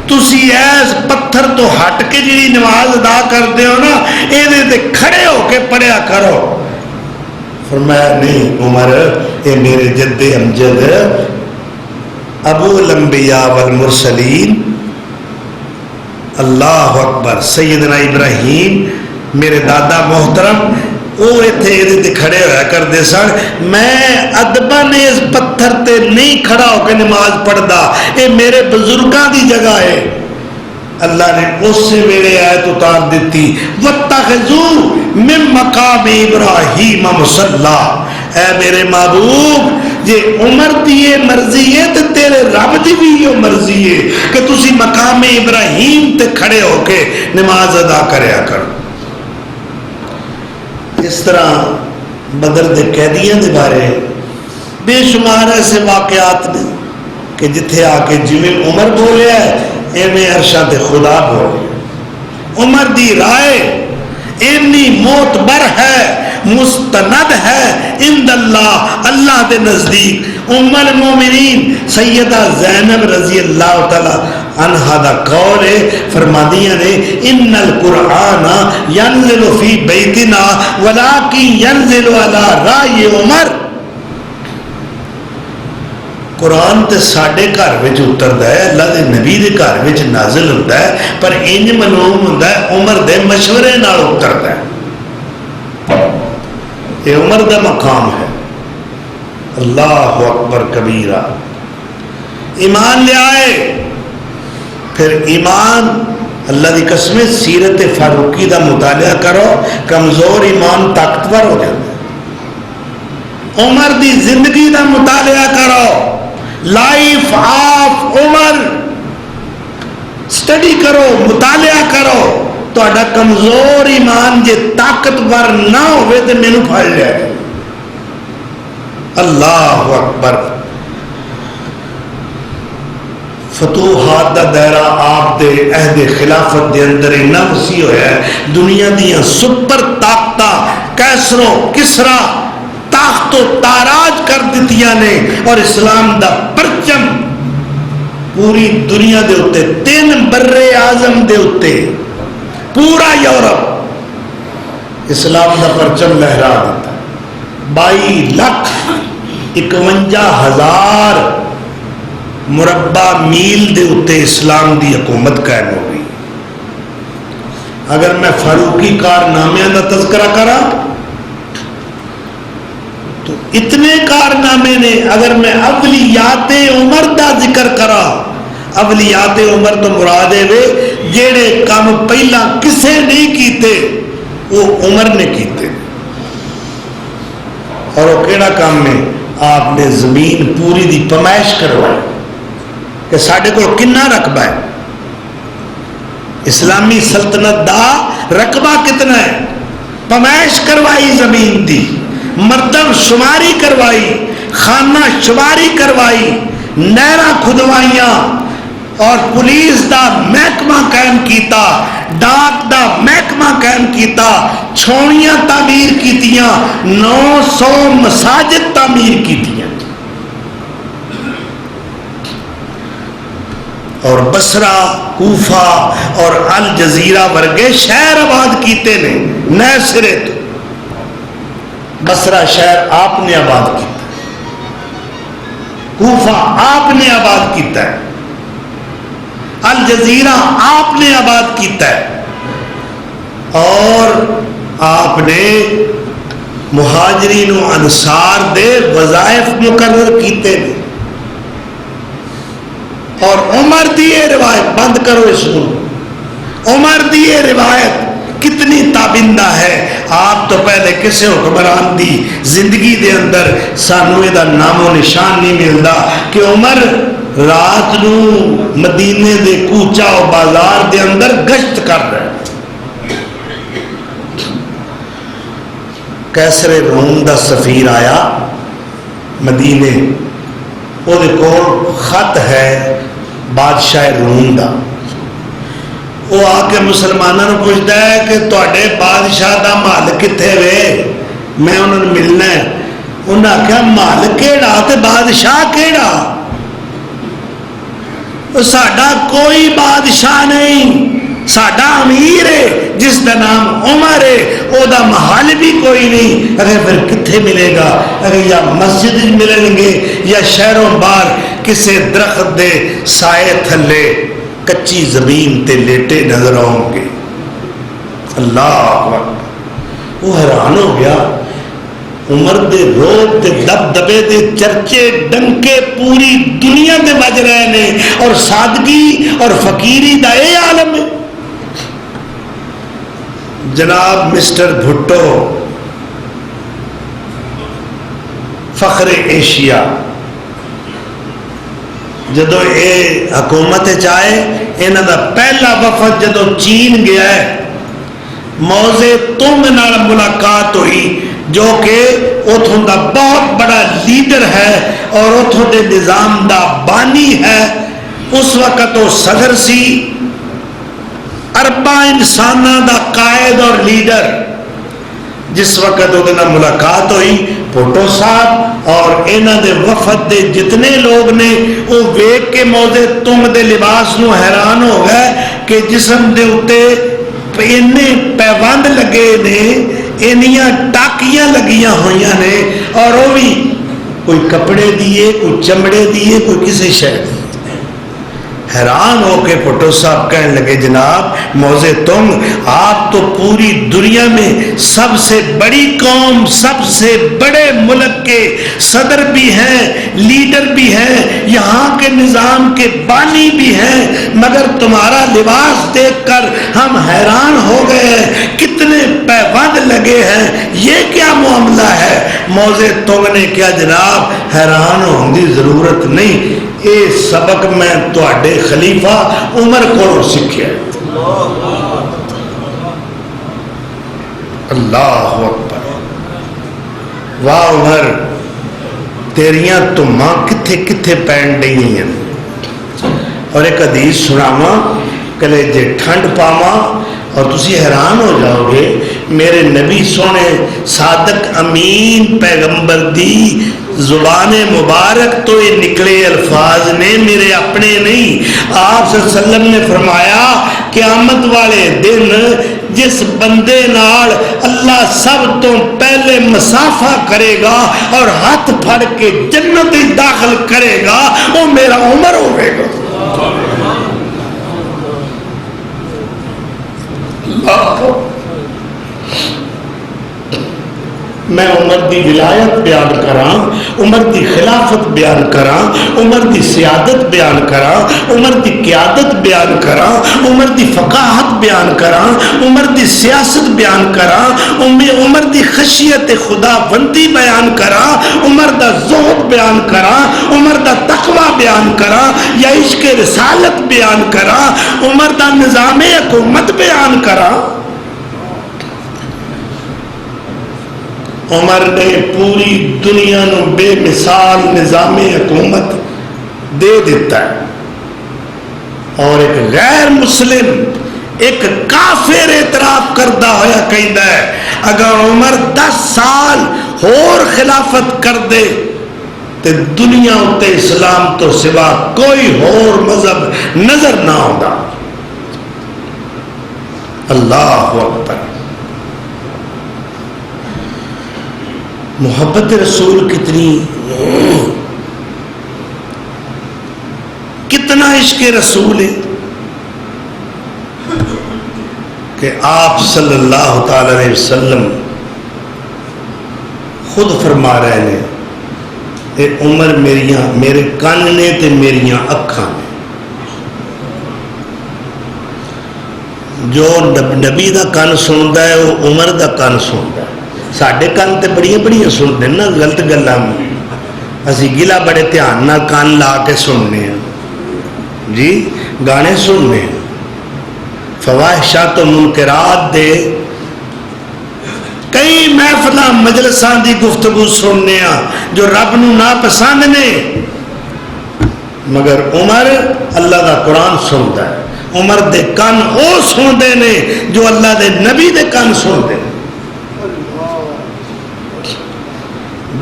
تسی ایس پتھر تو ہٹ کے جی نماز ادا کرتے ہو نا, یہ کھڑے ہو کے پڑھیا کرو. فرمایا نہیں عمر, یہ میرے جد امجد ابو الانبیاء والمرسلین اللہ اکبر سیدنا ابراہیم میرے دادا محترم وہ اتنے کھڑے ہوا کرتے سن. میں ادباً اس پتھر تے نہیں کھڑا ہو کے نماز پڑھتا, یہ میرے بزرگاں دی جگہ ہے. اللہ نے اسی ویلے آیت اتار دیتی وَاتَّخِذُوا مِن مَّقَامِ إِبْرَاهِيمَ مُصَلًّى. اے میرے محبوب جے عمر دی یہ مرضی ہے تو تیرے رب دی بھی یہ مرضی ہے کہ تسی مقام ابراہیم تے کھڑے ہو کے نماز ادا کریا کرو. اس طرح بدر دے قیدیاں دے بارے بے شمار ایسے واقعات نے کہ جتھے آ کے جویں عمر بولیا ہے ایویں عرشاں تے خدا بولے. عمر دی رائے اینی معتبر ہے, مستند ہے عند اللہ, اللہ دے نزدیک. ام المومنین سیدہ زینب رضی اللہ تعالی عنہا دا قول ہے, فرمادیاں نے ان القرآن ینزل فی بیتنا ولکن ینزل علی رای عمر. قرآن تے ساڈے گھر وچ اتردا ہے, اللہ دے نبی دے گھر وچ نازل ہوندا ہے, پر انج معلوم ہوندا ہے عمر دے مشورے نال اتردا ہے. یہ عمر دا مقام ہے. اللہ اکبر کبیرہ. ایمان لے آئے, پھر ایمان اللہ دی قسم سیرت فاروقی دا مطالعہ کرو, کمزور ایمان طاقتور ہو جاتا ہے. عمر دی زندگی دا مطالعہ کرو, لائف آف عمر سٹڈی کرو, مطالعہ کرو. تو کمزور ایمان جے طاقتور نہ ہوئے تو مینو پھڑ جائے. اللہ اکبر. فتوحات دا دائرہ آپ دے عہد خلافت دے اندر اتنا وسیع ہویا ہے. دنیا دیاں سپر طاقتاں کیسرو کسرا تاخت و تاراج کر دیتیاں نے, اور اسلام دا پرچم پوری دنیا دے اتے 3 بر اعظم دے اتے پورا یورپ اسلام دا پرچم لہرا دیتا. 22,51,000 مربع میل دے اتے اسلام دی حکومت قائم ہو گئی. اگر میں فاروقی کارنامے کا تذکرہ کرا تو اتنے کارنامے نے. اگر میں اولیات عمر دا ذکر کرا, اولیات عمر تو مراد ہے جڑے کام پہلا کسے نہیں کیتے وہ عمر نے کیتے. اور وہ کیڑا کام ہے؟ آپ نے زمین پوری دی پمائش کروائی کہ ساڈے کو کنا رقبہ ہے, اسلامی سلطنت دا رقبہ کتنا ہے. پمائش کروائی زمین دی, مردم شماری کروائی, خانہ شماری کروائی, نہراں کھدوائیاں, اور پولیس دا محکمہ قائم کیتا, ڈاک دا محکمہ قائم کیتا, چھوڑیاں تعمیر کیتیاں, 900 مساجد تعمیر کیتیاں. اور بصرہ, کوفہ اور الجزیرہ ورگے شہر آباد کیتے نے نئے سرے تو. بصرہ شہر آپ نے آباد کیتا, کوفہ آپ نے آباد کیتا ہے, الجزیرہ آپ نے آباد کیتا ہے, اور آپ نے مہاجرین و انصار دے وظائف مقرر کیتے ہیں. اور عمر دی یہ روایت بند کرو اس کو, عمر دی یہ روایت کتنی تابندہ ہے. آپ تو پہلے کسے حکمران دی زندگی دے اندر سانو دا نام و نشان نہیں ملتا کہ عمر رات نو مدینے دے کوچا و بازار دے اندر گشت کر رہے. کیسر روم دا سفیر آیا مدینے, وہ دیکھو خط ہے بادشاہ روم دا. وہ آ کے مسلمانوں کو پوچھتا ہے کہ تواڈے بادشاہ دا محل کتنے وے, میں انہوں نے ملنا ہے. انہوں نے آخیا محل کیڑا تے بادشاہ کیڑا؟ ساڈا کوئی بادشاہ نہیں, ساڈا امیر ہے جس کا نام عمر ہے, او دا محل بھی کوئی نہیں. اگر پھر کتنے ملے گا؟ اگر یا مسجد ملیں گے یا شہروں باہر کسے درخت دے سائے تھلے کچی زمین تے لیٹے نظر آؤں گے. اللہ اکبر. وہ حیران ہو گیا. عمر دے روب دے دبدبے دے چرچے ڈنکے پوری دنیا دے بج رہے نے, اور سادگی اور فقیری دا اے عالم ہے. جناب مسٹر بھٹو فخر ایشیا جدو اے حکومت چاہے انہاں دا پہلا وفد جدو چین گیا ہے, موزے تنگ نال ملاقات ہوئی جو کہ اتھوں دا بہت بڑا لیڈر ہے اور اتھوں دے نظام دا بانی ہے. اس وقت وہ صدر سی, ارباں انساناں دا قائد اور لیڈر. جس وقت وہ ملاقات ہوئی بھٹو صاحب اور انہاں دے وفد دے جتنے لوگ نے وہ ویکھ کے موزے تنگ دے لباس نو حیران ہو گئے کہ جسم دے اتے اینے پیوند لگے نے, اینیاں ٹاکیاں لگیاں ہوئیاں نے, اور وہ بھی کوئی کپڑے دیے, کوئی چمڑے دیے, کوئی کسی شے دی. حیران ہو کے بھٹو صاحب کہنے لگے جناب موزے تم, آپ تو پوری دنیا میں سب سے بڑی قوم, سب سے بڑے ملک کے صدر بھی ہیں, لیڈر بھی ہیں, یہاں کے نظام کے بانی بھی ہیں, مگر تمہارا لباس دیکھ کر ہم حیران ہو گئے ہیں, کتنے پیوند لگے ہیں, یہ کیا معاملہ ہے؟ موزے تم نے کیا جناب حیران ہونے کی ضرورت نہیں, اے سبق میں تواڈے خلیفہ عمر کو سیکھیا. اللہ اکبر. واہ عمر, تیریاں تماں کتھے کتھے پین ڈئی ہیں. اور ایک حدیث سناواں کلیجے ٹھنڈ پاواں اور تسی حیران ہو جاؤ گے. میرے نبی سونے صادق امین پیغمبر دی زبان مبارک تو یہ نکلے الفاظ نے, میرے اپنے نہیں. آپ صلی اللہ علیہ وسلم نے فرمایا قیامت والے دن جس بندے نال اللہ سب تو پہلے مسافہ کرے گا اور ہاتھ پھڑ کے جنت داخل کرے گا وہ میرا عمر ہوئے گا. میں عمر دی ولایت بیان کراں، عمر دی خلافت بیان کراں، عمر دی سیادت بیان کراں، عمر دی قیادت بیان کراں، عمر دی فقاہت بیان کراں، عمر دی سیاست بیان کراں، عمر دی خشیت خدا بندی بیان کراں، عمر دا زہد بیان کراں، عمر دا تقوی بیان کراں یا عشق رسالت بیان کراں، عمر دا نظام حکومت بیان کراں. عمر نے پوری دنیا نو بے مثال نظام حکومت دے دیتا ہے. اور ایک غیر مسلم ایک کافر اعتراف کردہ ہویا کہندا ہے اگر عمر 10 سال اور خلافت کر دے تو دنیا اتے اسلام تو سوا کوئی اور مذہب نظر نہ ہوگا. اللہ اکبر. محبت رسول کتنا عشق رسول ہے کہ آپ صلی اللہ تعالی علیہ وسلم خود فرما رہے ہیں کہ عمر میرے کان نے تے میریاں اکھاں نے. جو نبی دا کان سنتا ہے وہ عمر دا کان سنتا ہے. ساڈے کان تے بڑی بڑی سنتے ہیں نا غلط گلاں اسی گلا بڑے دھیان نال کان لا کے سننے ہیں جی گانے سننے ہیں فواحشات و منکرات دے کئی محفلاں مجلساں دی گفتگو سننے ہیں جو رب نو ناپسند نے. مگر عمر اللہ دا قرآن سنتا ہے. عمر دے کان او سنتے نے جو اللہ دے نبی دے کان سنتے ہیں.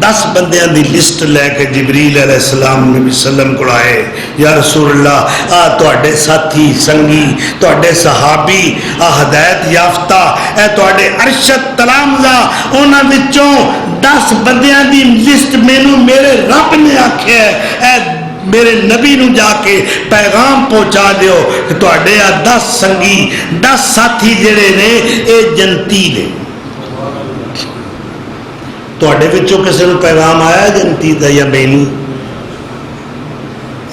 10 بندیاں دی لسٹ لے کے جبریل علیہ السلام نبی وسلم کو آئے یا رسول اللہ تواڈے ساتھی سنگی تواڈے صحابی ہدایت یافتہ اے تواڈے ارشد تلامذہ انہاں وچوں 10 بندیاں دی لسٹ مینوں میرے رب نے آکھیا ہے اے میرے نبی نو جا کے پیغام پہنچا دیو کہ تواڈے 10 سنگی 10 ساتھی جڑے نے اے جنتی نے. تواڈے وچوں کسے نو پیغام آیا جنتی دا یا بینی؟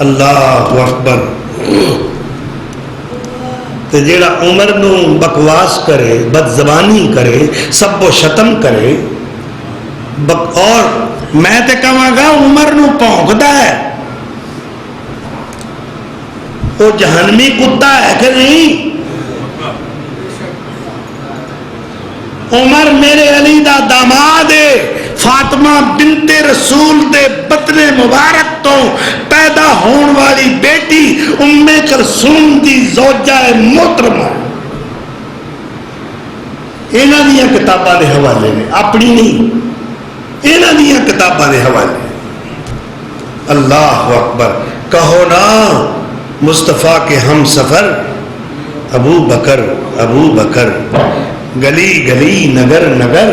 اللہ اکبر. تے جیڑا عمر نو بکواس کرے بد زبانی کرے سب و شتم کرے اور میں تے کہاں گا عمر نو پونکدا ہے وہ جہنمی کتا ہے کہ نہیں؟ عمر میرے علی دا داماد ہے. فاطمہ بنت رسول دے بطن مبارک تو پیدا ہون والی بیٹی ام کلثوم دی زوجہ محترمہ. انہاں دیاں کتاباں دے حوالے نے اپنی نہیں انہاں دیاں کتاباں دے حوالے. اللہ اکبر. کہو نا مصطفیٰ کے ہم سفر ابو بکر گلی گلی نگر نگر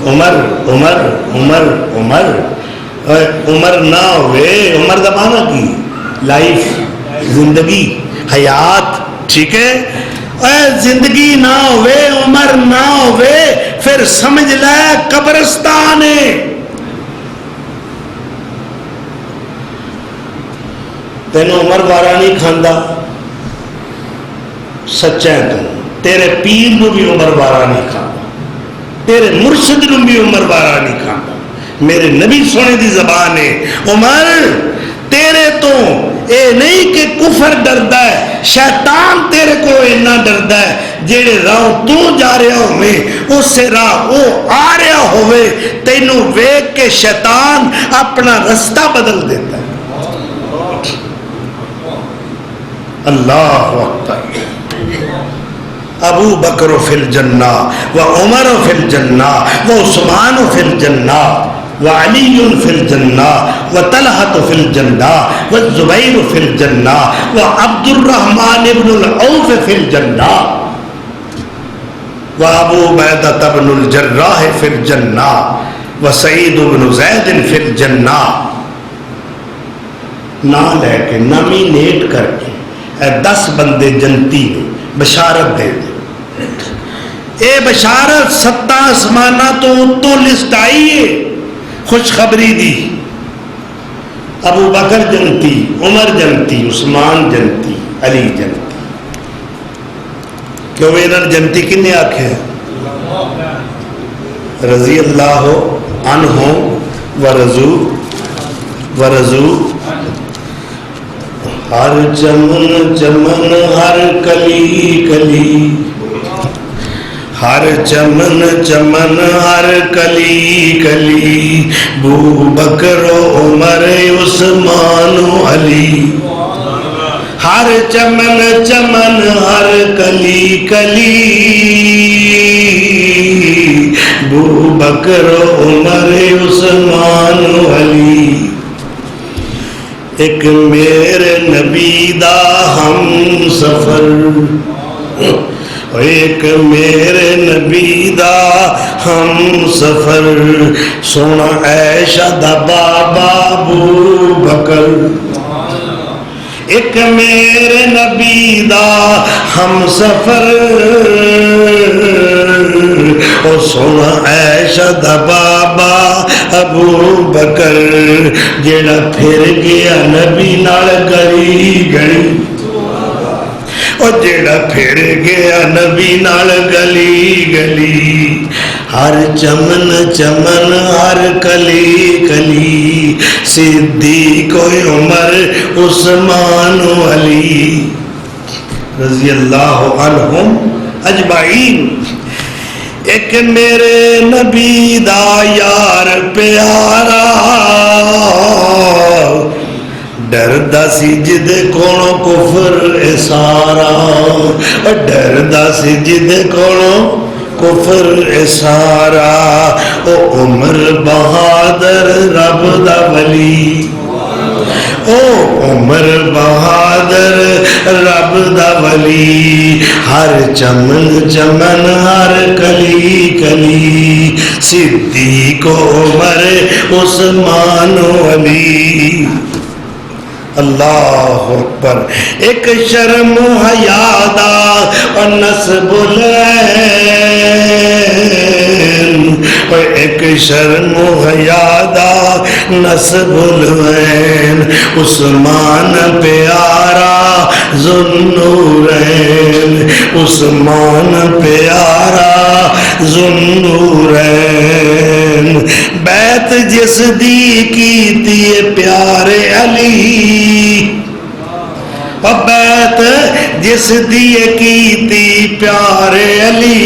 عمر عمر عمر عمر عمر نہ ہوئے. عمر دا معنی کی لائف زندگی حیات ٹھیک ہے. زندگی نہ ہوئے عمر نہ ہوئے پھر سمجھ لے قبرستان ہے. تینوں عمر بارہ نہیں کھاندا سچا ہے تو تیرے پیر نو بھی عمر بارہ نہیں کھاندا تیرے مرشد نو بھی عمر بارہ نہیں کھاندا. میرے نبی سونے دی زبان ہے عمر تیرے تو اے نہیں کہ کفر ڈردا ہے شیطان تیرے کو اتنا ڈردا ہے جیڑے راہ تو جا رہا ہوئے اس راہ وہ آ رہا ہوئے تینوں ویکھ کے شیطان اپنا رستہ بدل دیتا ہے. اللہ اکبر. ابو بکر فی الجنہ و عمر فی الجنہ و عثمان فی الجنہ و علی فی الجنہ و طلحہ فی الجنہ و زبیر فی الجنہ و عبد الرحمن ابن العوف فی الجنہ. وابو عبیدہ بن الجراح فی الجنہ وسعید بن زید فی الجنہ، نہ لے کے نامینیٹ کر کے اے 10 بندے جنتی نے بشارت دے دے. اے بشارت 7 آسمانہ تو اتوں لسٹ آئی ہے خوشخبری دی. ابو بکر جنتی، عمر جنتی، عثمان جنتی، علی جنتی. کیوں انہوں جنتی کنے آکھے؟ رضی اللہ عنہم ورضو. ہر چمن چمن ہر کلی کلی، ہر چمن چمن ہر کلی کلی، بو بکر و عمر عثمان و علی. ہر چمن چمن ہر کلی کلی، بو بکر و عمر عثمان و علی. ایک میرے نبی دا ہم سفر، ایک میرے نبی دا ہم سفر، سونا عائشہ دا بابا ابو بکر. ایک میرے نبی دا ہم سفر، او سونا عائشہ دا بابا ابو بکر، جیڑا پھر گیا نبی نال گلی گلی، او جیڑا پھر گیا نبی نال گلی گلی. ہر چمن چمن ہر کلی کلی، صدیق و عمر عثمان و علی رضی اللہ عنہم اجمعین. ایک میرے نبی دا یار پیارا، ڈردا سی جد کولوں کفر اے سارا، ڈردا سی جد کولوں کفر اے سارا. او عمر بہادر رب دا ولی، او عمر بہادر رب دا ولی. ہر چمن چمن ہر کلی کلی، صدیق و عمر عثمان و علی. اللہ اکبر. ایک شرم و حیا دا اور نسب العین، ایک شرم و حیا دا نسب العین. عثمان پیارا ذوالنورین، عثمان پیارا ذوالنورین. بیعت جس دی کیتی پیارے علی، بیعت جس دی کیتی پیارے علی.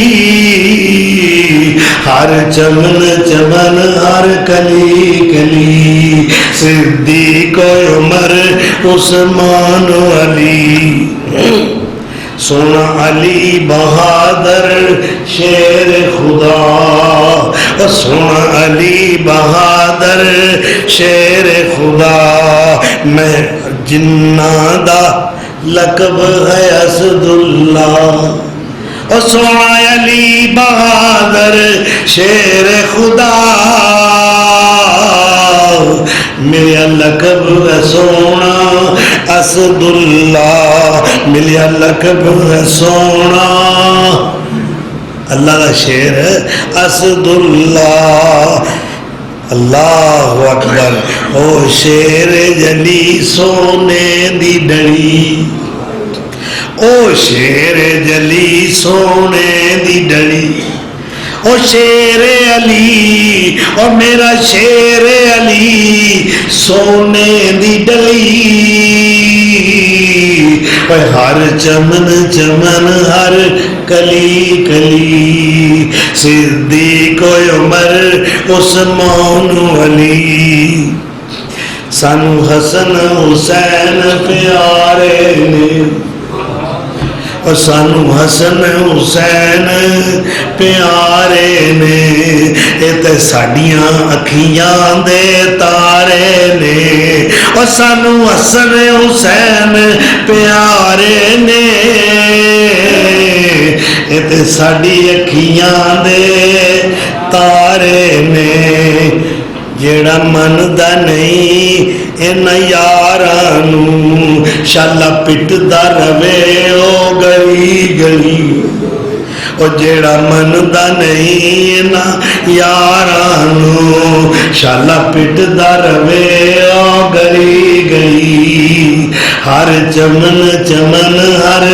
ہر چمن چمن ہر کلی کلی، صدیق و عمر عثمان و علی. سونا علی بہادر شیر خدا، سونا علی بہادر شیر خدا. میں جنہ دا لقب ہے اسد اللہ، سونا علی بہادر شیر خدا. میرا لقب ہے سونا اسد اللہ، میرا لقب ہے سونا اللہ دا شیر ہے اسد اللہ. اللہ اکبر. او شیر جلی سونے دی ڈڑی، او شیر جلی سونے دی ڈڑی. او شیر علی، او میرا شیر علی سونے دی ڈلی. ہر چمن چمن ہر کلی کلی، صدیق و عمر عثمان و علی. سانو حسن حسین پیارے نے، اور سانو حسن حسین پیارے نے. یہ تے ساڈیاں اکھیاں دے تارے نے، اور سانو حسن حسین پیارے نے. یہ تے ساڈی اکھیاں دے تارے نے جیڑا مندا نہیں ان یاراں نوں شالا پٹدا رہے او گلی گلی او جیڑا مندا نہیں ان یاراں نوں شالا پٹدا رہے او گلی گلی ہر چمن چمن ہر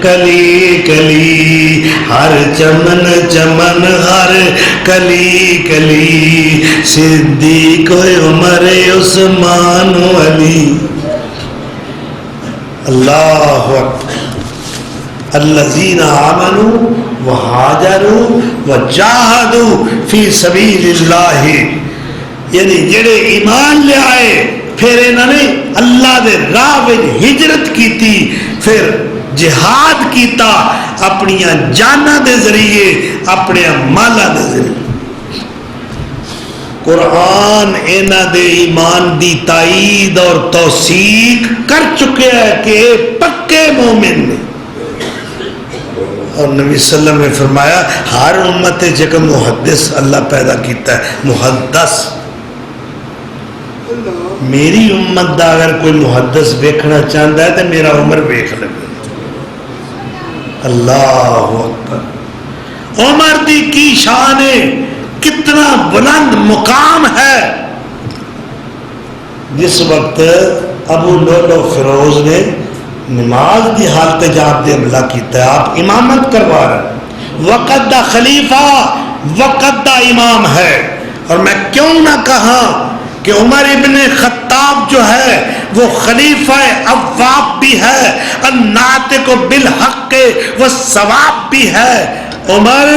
کلی کلی ہر چمن چمن ہر کلی کلی صدیق عمر عثمان علی اللہ اکبر الذین آمنوا وہاجروا وجاہدوا فی سبیل اللہ یعنی جڑے ایمان لے آئے پھر انہوں نے اللہ دے راہ وچ ہجرت کیتی پھر جہاد کیتا اپنی جاناں دے ذریعے اپنے مالاں دے ذریعے قرآن انہاں دے ایمان دی تائید اور توثیق کر چکے ہے کہ پکے مومن نے اور نبی صلی اللہ علیہ وسلم نے فرمایا ہر امت جگہ محدث اللہ پیدا کیتا ہے محدث میری امت دا اگر کوئی محدث ویکھنا چاہتا ہے تو میرا عمر ویکھ لگے اللہ اکبر عمر دی کی شان ہے کتنا بلند مقام ہے جس وقت ابو لولو فیروز نے نماز دی حالت جاب دے حملہ کیتا ہے آپ امامت کروا رہے وقت دا خلیفہ وقت دا امام ہے اور میں کیوں نہ کہا کہ عمر ابن خطاب جو ہے وہ خلیفہ اواب بھی ہے الناطق بالحق والثواب بھی ہے عمر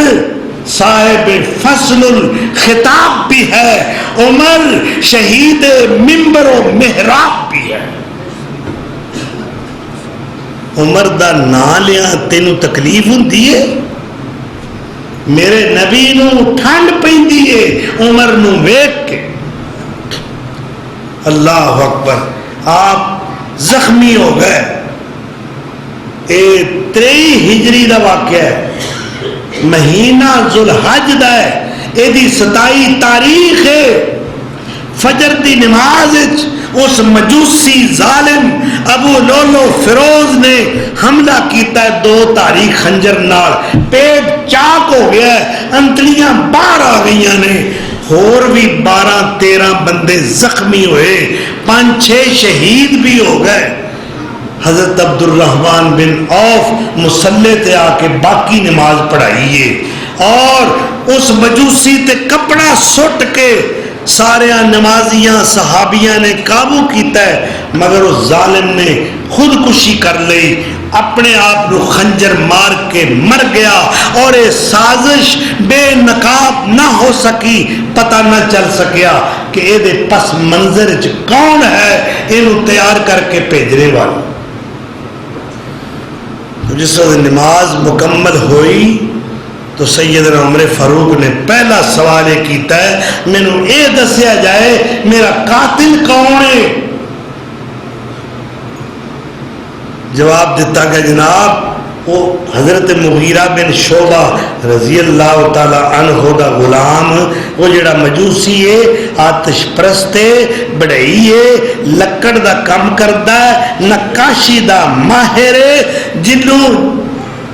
صاحب فصل الخطاب بھی ہے عمر شہید منبر و محراب بھی ہے عمر دا نام لیا تینوں تکلیف ہوندی ہے میرے نبی نو ٹھنڈ پیندی ہے عمر نو ویکھ کے اللہ اکبر آپ زخمی ہو گئے اے 23 ہجری دا واقعہ ہے مہینہ ذوالحج دا ہے اے دی 27 تاریخ ہے فجر دی نماز اس مجوسی ظالم ابو لولو فیروز نے حملہ کیتا ہے 2 تاریخ خنجر نال پیٹ چاک ہو گیا ہے انتڑیاں باہر آ گئی نے اور بھی 12-13 بندے زخمی ہوئے 5-6 شہید بھی ہو گئے حضرت عبد الرحمن بن عوف مصلے تے آ کے باقی نماز پڑھائیے اور اس مجوسی تے کپڑا سٹ کے سارے نمازیاں صحابیاں نے قابو کیتا ہے مگر اس ظالم نے خودکشی کر لی اپنے آپ کو خنجر مار کے مر گیا اور یہ سازش بے نقاب نہ ہو سکی پتہ نہ چل سکیا کہ یہ دے پس منظر کون ہے انہوں تیار کر کے بھیجنے والا جس وقت نماز مکمل ہوئی تو سیدنا عمر فاروق نے پہلا سوال یہ کیتا ہے مینوں اے دسیا جائے میرا قاتل کون ہے جواب دیتا کہ جناب وہ حضرت مغیرہ بن شعبہ رضی اللہ تعالی عنہ دا غلام وہ جڑا مجوسی ہے آتش پرست ہے بڑھئی ہے لکڑ دا کام کردا ہے نقاشی دا ماہر ہے جنوں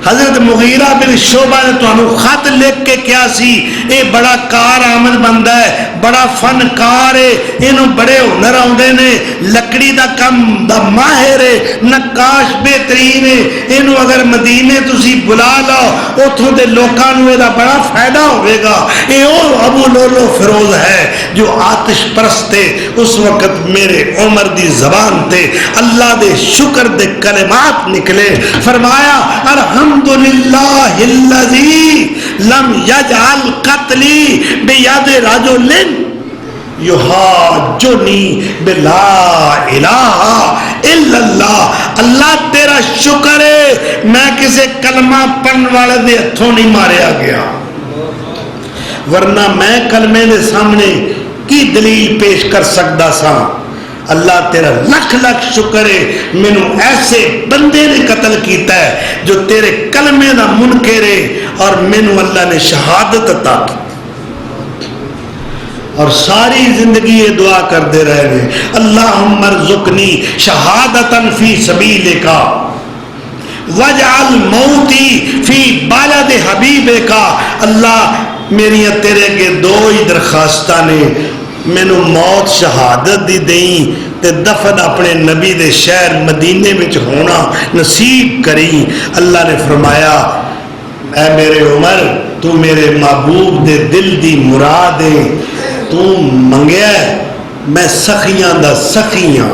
حضرت مغیرہ بن شعبہ نے تو انہوں خط لکھ کے کیا سی اے بڑا کار آمد بندہ ہے بڑا فنکار ہے انہوں بڑے ہنر آؤندے نے لکڑی دا کم دا ماہر ہے نقاش بہترین ہے انہوں اگر مدینے تسی بلا لاؤ اتھوں دے لوکانوں دا بڑا فائدہ ہوئے گا اے او ابو لولو فیروز ہے جو آتش پرست تھے اس وقت میرے عمر دی زبان تے اللہ دے شکر دے کلمات نکلے فرمایا الحمدللہ الذی لم یجعل قتلی بیاد رجل یحاجنی بلا الہ الا اللہ اللہ تیرا شکر ہے میں کسی کلمہ پڑھن والے دے ہتھوں نہیں ماریا گیا ورنہ میں کلمے دے سامنے کی دلیل پیش کر سکتا سا اللہ تیرا لکھ لکھ شکر ہے مینوں ایسے بندے نے قتل کیتا ہے جو تیرے کلمے دا منکر ہے اور مینوں اللہ نے شہادت عطا کی اور ساری زندگی یہ دعا کرتے رہے ہیں اللہم ارزقنی شہادتاً فی سبیلک وجعل موتی فی بالد حبیبک اللہ میری تیرے کے دو ہی درخواستہ نے مینوں موت شہادت دی دیں تے دفن اپنے نبی دے شہر مدینے میں ہونا نصیب کری اللہ نے فرمایا اے میرے عمر تو میرے محبوب دے دل دی مراد ہے تو منگیا میں سخیاں دا سخیاں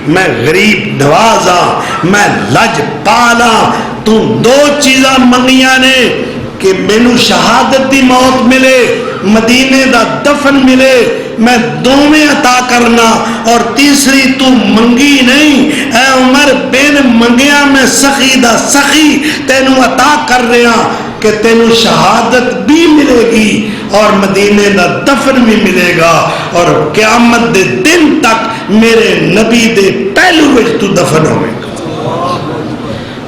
میں غریب نوازاں میں لج پالاں تو دو چیزاں منگیاں نے کہ مینوں شہادت دی موت ملے مدینے دا دفن ملے میں دوویں عطا کرنا اور تیسری تو منگی نہیں اے عمر بن منگیا میں سخی دا سخی تینوں عطا کر رہا کہ تینوں شہادت بھی ملے گی اور مدینے دا دفن بھی ملے گا اور قیامت دے دن تک میرے نبی دے پہلو وچ تو دفن ہوئے گا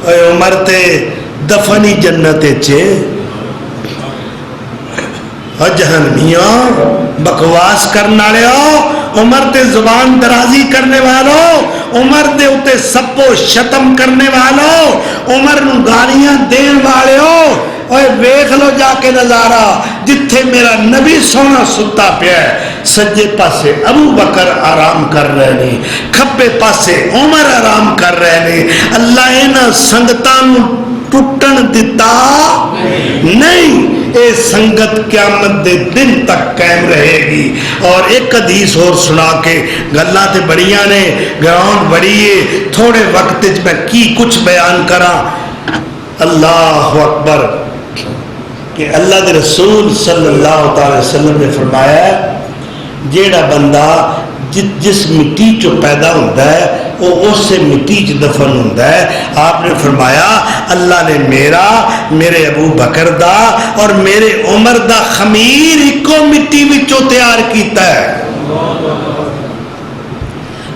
اے عمر تے دفنی جنت چے جہنمیاں بکواس کرنے والے ہو عمر تے زبان درازی کرنے والوں عمر دے اتے سب و شتم کرنے والوں عمر نو گالیاں دین والے ہو اوے ویکھ لو جا کے نظارہ جتھے میرا نبی سونا ستا پیا ہے سجے پاسے ابو بکر آرام کر رہے نے کھبے پاسے عمر آرام کر رہے نے اللہ انہاں سنگتاں نو ٹوٹن دیتا نہیں اے سنگت قیامت دے دن تک قائم رہے گی اور ایک حدیث اور سنا کے گلاں تے بڑیاں نے گراؤنڈ بڑی ہے تھوڑے وقت میں کی کچھ بیان کراں اللہ اکبر کہ اللہ دے رسول صلی اللہ تعالی وسلم نے فرمایا جیڑا بندہ جس مٹی چو پیدا ہوتا ہے وہ اس سے مٹی چ دفن ہوتا ہے آپ نے فرمایا اللہ نے میرے ابو بکر دا اور میرے عمر دا خمیر ایکو مٹی وچوں تیار کیتا ہے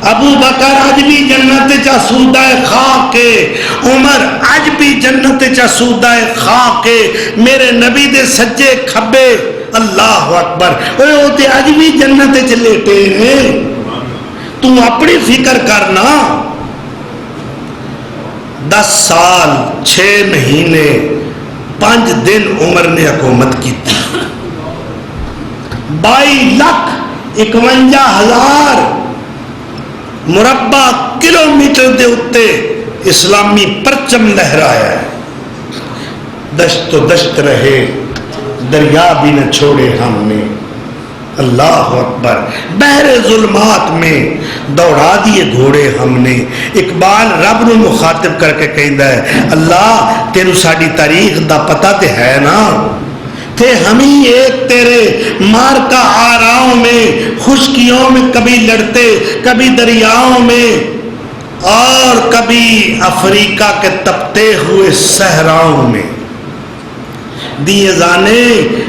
ابو بکر اج بھی جنت چا سودا ہے خاک کے عمر اج بھی جنت چا سودا ہے خاک کے میرے نبی دے سجے کھبے اللہ اکبر اوے او تے اج بھی جنت چ لیٹے ہیں تو اپنی فکر کرنا 10 سال 6 مہینے 5 دن عمر نے حکومت کی تھی 22,51,000 مربع کلومیٹر دے اتے اسلامی پرچم لہرایا ہے دشت و دشت رہے دریا بھی نہ چھوڑے ہم نے اللہ اکبر بحر ظلمات میں دوڑا دیے گھوڑے ہم نے اقبال رب نو مخاطب کر کے کہندا ہے اللہ تینوں ساڈی تاریخ دا پتہ تے ہے نا تھے ہم ہی ایک تیرے مارکا آراؤں میں خشکیوں میں کبھی لڑتے کبھی دریاؤں میں اور کبھی افریقہ کے تپتے ہوئے صحراؤں میں دیے جانے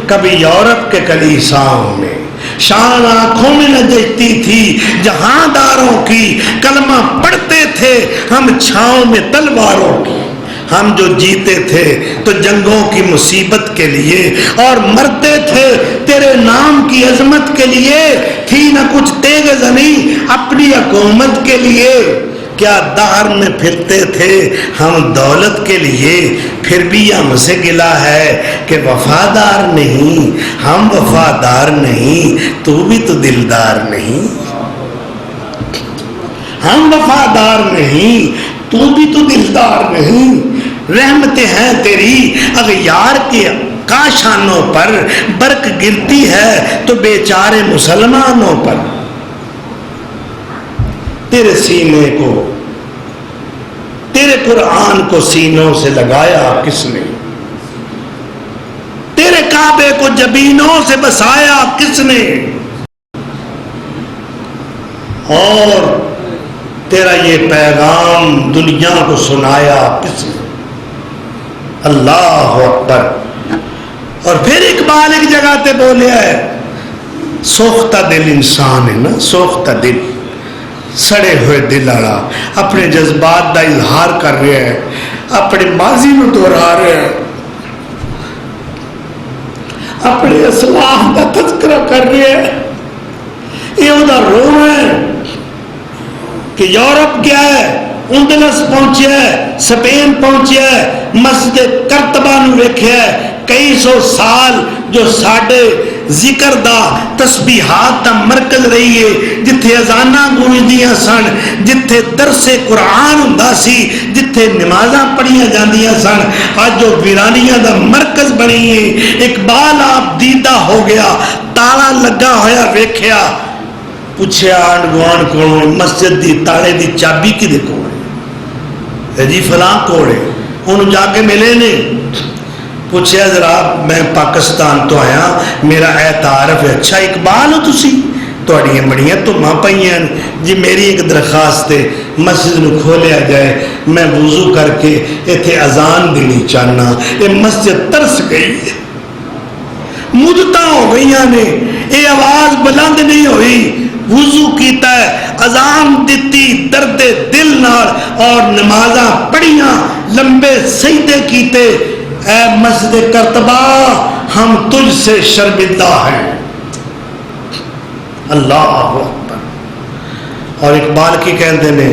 کبھی یورپ کے کلیساؤں میں شان آنکھوں میں نہ دیکھتی تھی جہانداروں کی کلمہ پڑھتے تھے ہم چھاؤں میں تلواروں کی ہم جو جیتے تھے تو جنگوں کی مصیبت کے لیے اور مرتے تھے تیرے نام کی عظمت کے لیے تھی نہ کچھ تیغ زنی اپنی حکومت کے لیے کیا دہر میں پھرتے تھے ہم دولت کے لیے پھر بھی ہم سے گلا ہے کہ وفادار نہیں ہم وفادار نہیں تو بھی تو دلدار نہیں ہم وفادار نہیں تو بھی تو دلدار نہیں رحمتیں ہیں تیری اغیار کے کاشانوں پر برق گرتی ہے تو بیچارے مسلمانوں پر تیرے سینے کو تیرے قرآن کو سینوں سے لگایا کس نے تیرے کعبے کو جبینوں سے بسایا کس نے اور تیرا یہ پیغام دنیا کو سنایا کس نے اللہ اکبر اور پھر اقبال ایک جگہ تے بولے ہے سوختہ دل انسان ہے نا سوختہ دل سڑے ہوئے دل والا اپنے جذبات کا اظہار کر رہا ہے، اپنے ماضی کو دہرا رہا ہے، اپنے اسلاف کا تذکرہ کر رہا ہے۔ یہ وہ رونا ہے کہ یورپ کیا ہے، اندلس پہنچیا ہے، سپین پہنچیا ہے، مسجد کرتبہ نو ویکھیا ہے، کئی سو سال جو ساڈے ذکر دا تسبیحات دا مرکز رہی ہے، جتھے اذاناں گونجدیاں سن، جتھے درس قرآن ہوندا سی، جتھے نمازاں پڑھیاں جاندیاں سن، اج جو ویرانیاں دا مرکز بنی ہے۔ اقبال آپ دیدہ ہو گیا، تالا لگا ہویا ویکھیا، پوچھیا آنڈ گوانڈ کولوں مسجد دی تالے دی چابی کدے کول ہے؟ جی فلاں کول ہے۔ انہوں جا کے ملے نہیں، پوچھیا ذرا میں پاکستان تو آیا، میرا اے تعارف ہے۔ اچھا اقبال ہو تسی؟ تواڈیاں بڑیاں دھماں پئیاں جی، میری ایک درخواست ہے مسجد نو کھولیا جائے، میں وضو کر کے ایتھے اذان دینی چاہنا۔ یہ مسجد ترس گئی ہے، مدتاں ہو گئیاں نے، یہ آواز بلند نہیں ہوئی، وضو کیتا ہے، اذان دیتی درد دل نال اور نمازاں پڑھیاں، لمبے سجدے کیتے۔ اے مسجد کرتبہ ہم تجھ سے شرمندہ ہیں۔ اللہ اکبر۔ اور اقبال کی کہندے نے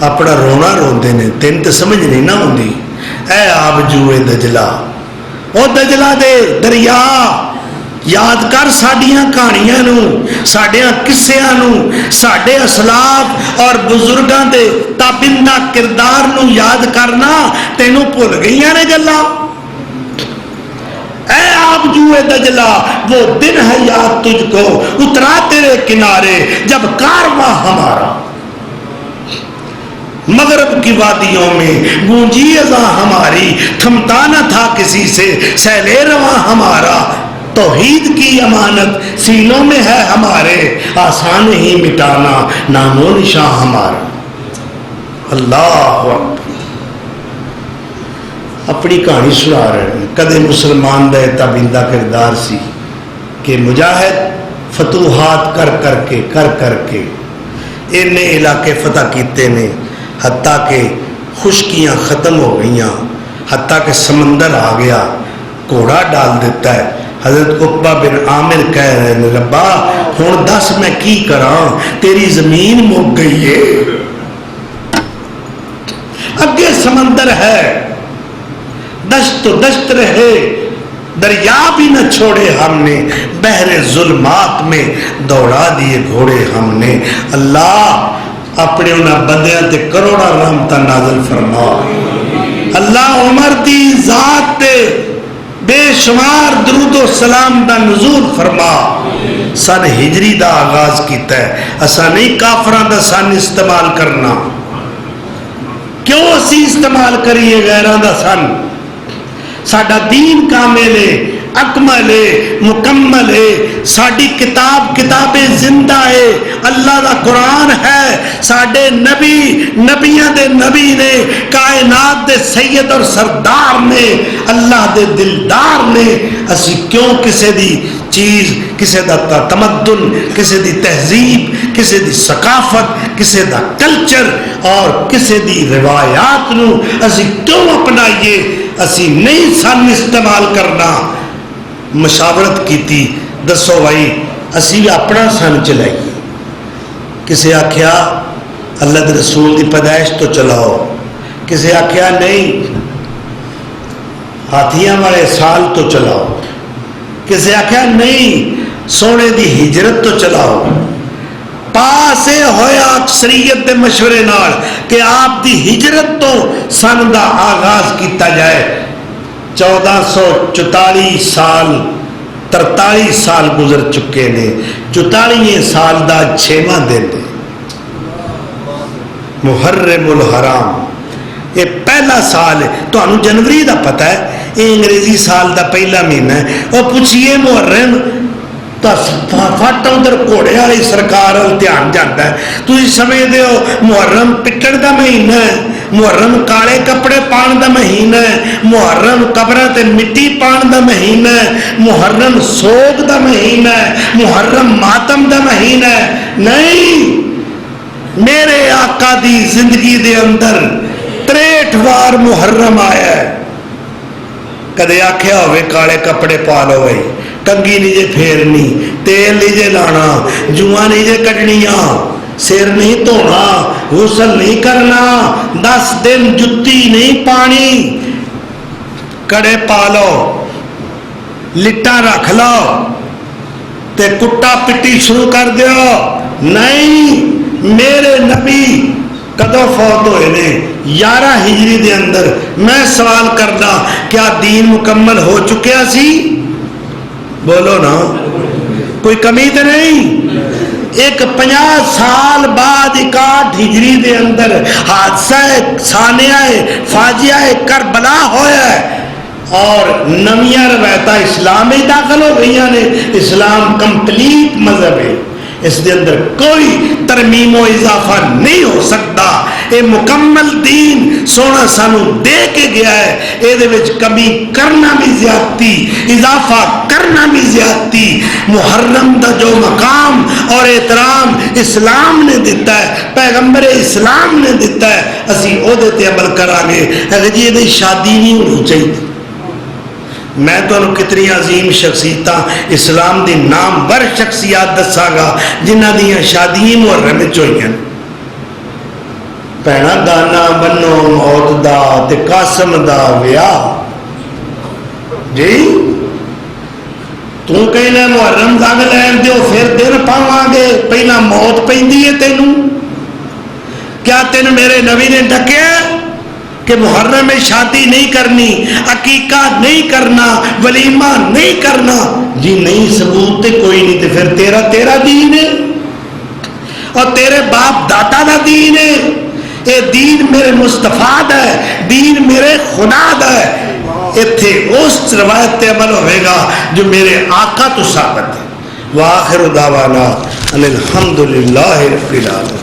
اپنا رونا روندے نے، تین تے سمجھ نہیں نہ ہوندی۔ اے آب جوئے دجلہ، او دجلہ دے دریا، یاد کر ساڈیاں کہانیاں نو، ساڈیاں قصیاں نو، ساڈے اسلاف اور بزرگاں دے تابندہ کردار نو یاد کرنا، تینوں بھول گئیاں نے گلاں۔ اے آپ جوئے دجلہ، وہ دن ہے یاد تجھ کو اترا تیرے کنارے جب کارواں ہمارا مغرب کی وادیوں میں گونجی اذاں ہماری، تھمتا نہ تھا کسی سے سیلے رواں ہمارا، توحید کی امانت سینوں میں ہے ہمارے، آسان ہی مٹانا نام و نشاں ہمارا۔ اللہ اکبر۔ اپنی کہانی سنا رہے ہیں، کدے مسلمان دا تابندہ کردار سی کہ مجاہد فتوحات کر کر کے اینے علاقے فتح کیتے نے، حتیٰ کہ خشکیاں ختم ہو گئیاں، حتیٰ کہ سمندر آ گیا، گھوڑا ڈال دیتا ہے۔ حضرت عقبہ بن عامر کہہ رہے ہیں ربا ہن دس میں کی کراں، تیری زمین مک گئی ہے، اگے سمندر ہے، دشت تو دشت رہے، دریا بھی نہ چھوڑے ہم نے، بحر ظلمات میں دوڑا دیے گھوڑے ہم نے۔ اللہ اپنے انہاں بندیاں تے کروڑا رحمتاں نازل فرما۔ اللہ عمر دی ذات تے بے شمار درود و سلام دا نزول فرما۔ سن ہجری دا آغاز کیتا ہے، اسا نہیں کافراں دا سن استعمال کرنا، کیوں اسی استعمال کریے غیراں دا سن؟ ساڈا دین کامل ہے، اکمل ہے، مکمل ہے، ساڈی کتاب کتاب زندہ ہے، اللہ دا قرآن ہے، ساڈے نبی نبیاں دے نبی نے، کائنات دے سید اور سردار نے، اللہ دے دلدار نے۔ اسی کیوں کسے دی چیز، کسے دا تمدن، کسے دی تہذیب، کسے دی ثقافت، کسے دا کلچر اور کسے دی روایات نو اسی کیوں اپنائیے؟ اسی نہیں سن استعمال کرنا۔ مشاورت کیتی، دسو بھائی اسی بھی اپنا سن چلائیے۔ کسے آکھیا اللہ دے رسول دی پیدائش تو چلاؤ، کسے آکھیا نہیں ہاتھیاں والے سال تو چلاؤ، کسے آکھیا نہیں سونے دی ہجرت تو چلاؤ۔ پاسے ہویا اکثریت دے مشورے نال کہ آپ دی ہجرت تو سن دا آغاز کیتا جائے۔ 1444 سال 43 سال گزر چکے نے، 44 سال دا 6واں دن ہے محرم الحرام، یہ پہلا سال ہے۔ تو انہوں جنوری دا پتہ ہے، یہ انگریزی سال دا پہلا مہینہ ہے۔ اور پوچھئے محرم تو فٹ ادھر گھوڑے والی سرکار دھیان جاتا ہے۔ تھی سمجھتے ہو محرم پٹن کا مہینہ ہے، محرم کالے کپڑے پان کا مہینہ ہے، محرم قبراں تے مٹی پان کا مہینہ ہے، محرم سوگ کا مہینہ ہے، محرم ماتم کا مہینہ ہے؟ نہیں، میرے آقا دی زندگی دے اندر 63 وار محرم آیا ہے. کدے آکھیا ہوئے کالے کپڑے پا لو بھائی, کنگھی نہیں جے پھیرنی, تیل نہیں جے لانا, جواں نہیں جے کڈنیاں, سر نہیں دھونا, غسل نہیں کرنا, 10 دن جتی نہیں پانی, کڑے پا لو, لٹاں رکھ لو تے کٹا پٹی شروع کر دیو. نہیں, میرے نبی کدو فوت ہوئے نے 11 ہجری دے اندر. میں سوال کرنا, کیا دین مکمل ہو چکیا سی؟ بولو نا, کوئی کمی تو نہیں. ایک 50 سال بعد 61 ہجری دے اندر حادثہ ثانیہ فاجعہ کربلا ہویا ہے اور نمیاں روایتاں اسلام میں داخل ہو گئی نے. اسلام کمپلیٹ مذہب ہے, اس دے اندر کوئی ترمیم و اضافہ نہیں ہو سکتا. یہ مکمل دین سونا سانو دے کے گیا ہے. یہ کمی کرنا بھی زیادتی, اضافہ کرنا بھی زیادتی. محرم دا جو مقام اور احترام اسلام نے دیتا ہے, پیغمبر اسلام نے دیتا ہے, اسی او دے تے عمل کران گے. اگر جی یہ شادی نہیں ہونی چاہیے. میں تو کتنی عظیم شخصیت اسلام دی نامور شخصیات دساں گا جنہ دیاں شادیاں محرم وچ ہوئیاں. بھینا گانا بنو موت دا تے قاسم دا ویاہ. جی تو کہنا محرم دگ لین دیو پھر دن پاواں گے, پہلا موت پیندی ہے تینوں. کیا تین میرے نبی نے ڈکیا کہ محرم میں شادی نہیں کرنی, عقیقہ نہیں کرنا, ولیمہ نہیں کرنا؟ جی نہیں, ثبوت تے کوئی نہیں. تے پھر تیرا دین ہے اور تیرے باپ دادا دا دین ہے. اے دین میرے مصطفیٰ دا ہے, دین میرے خدا دا ہے. اتھے اس روایت تے عمل ہوئے گا جو میرے آقا تو ثابت ہے. وآخر دعوانا ان الحمدللہ رب العالمین.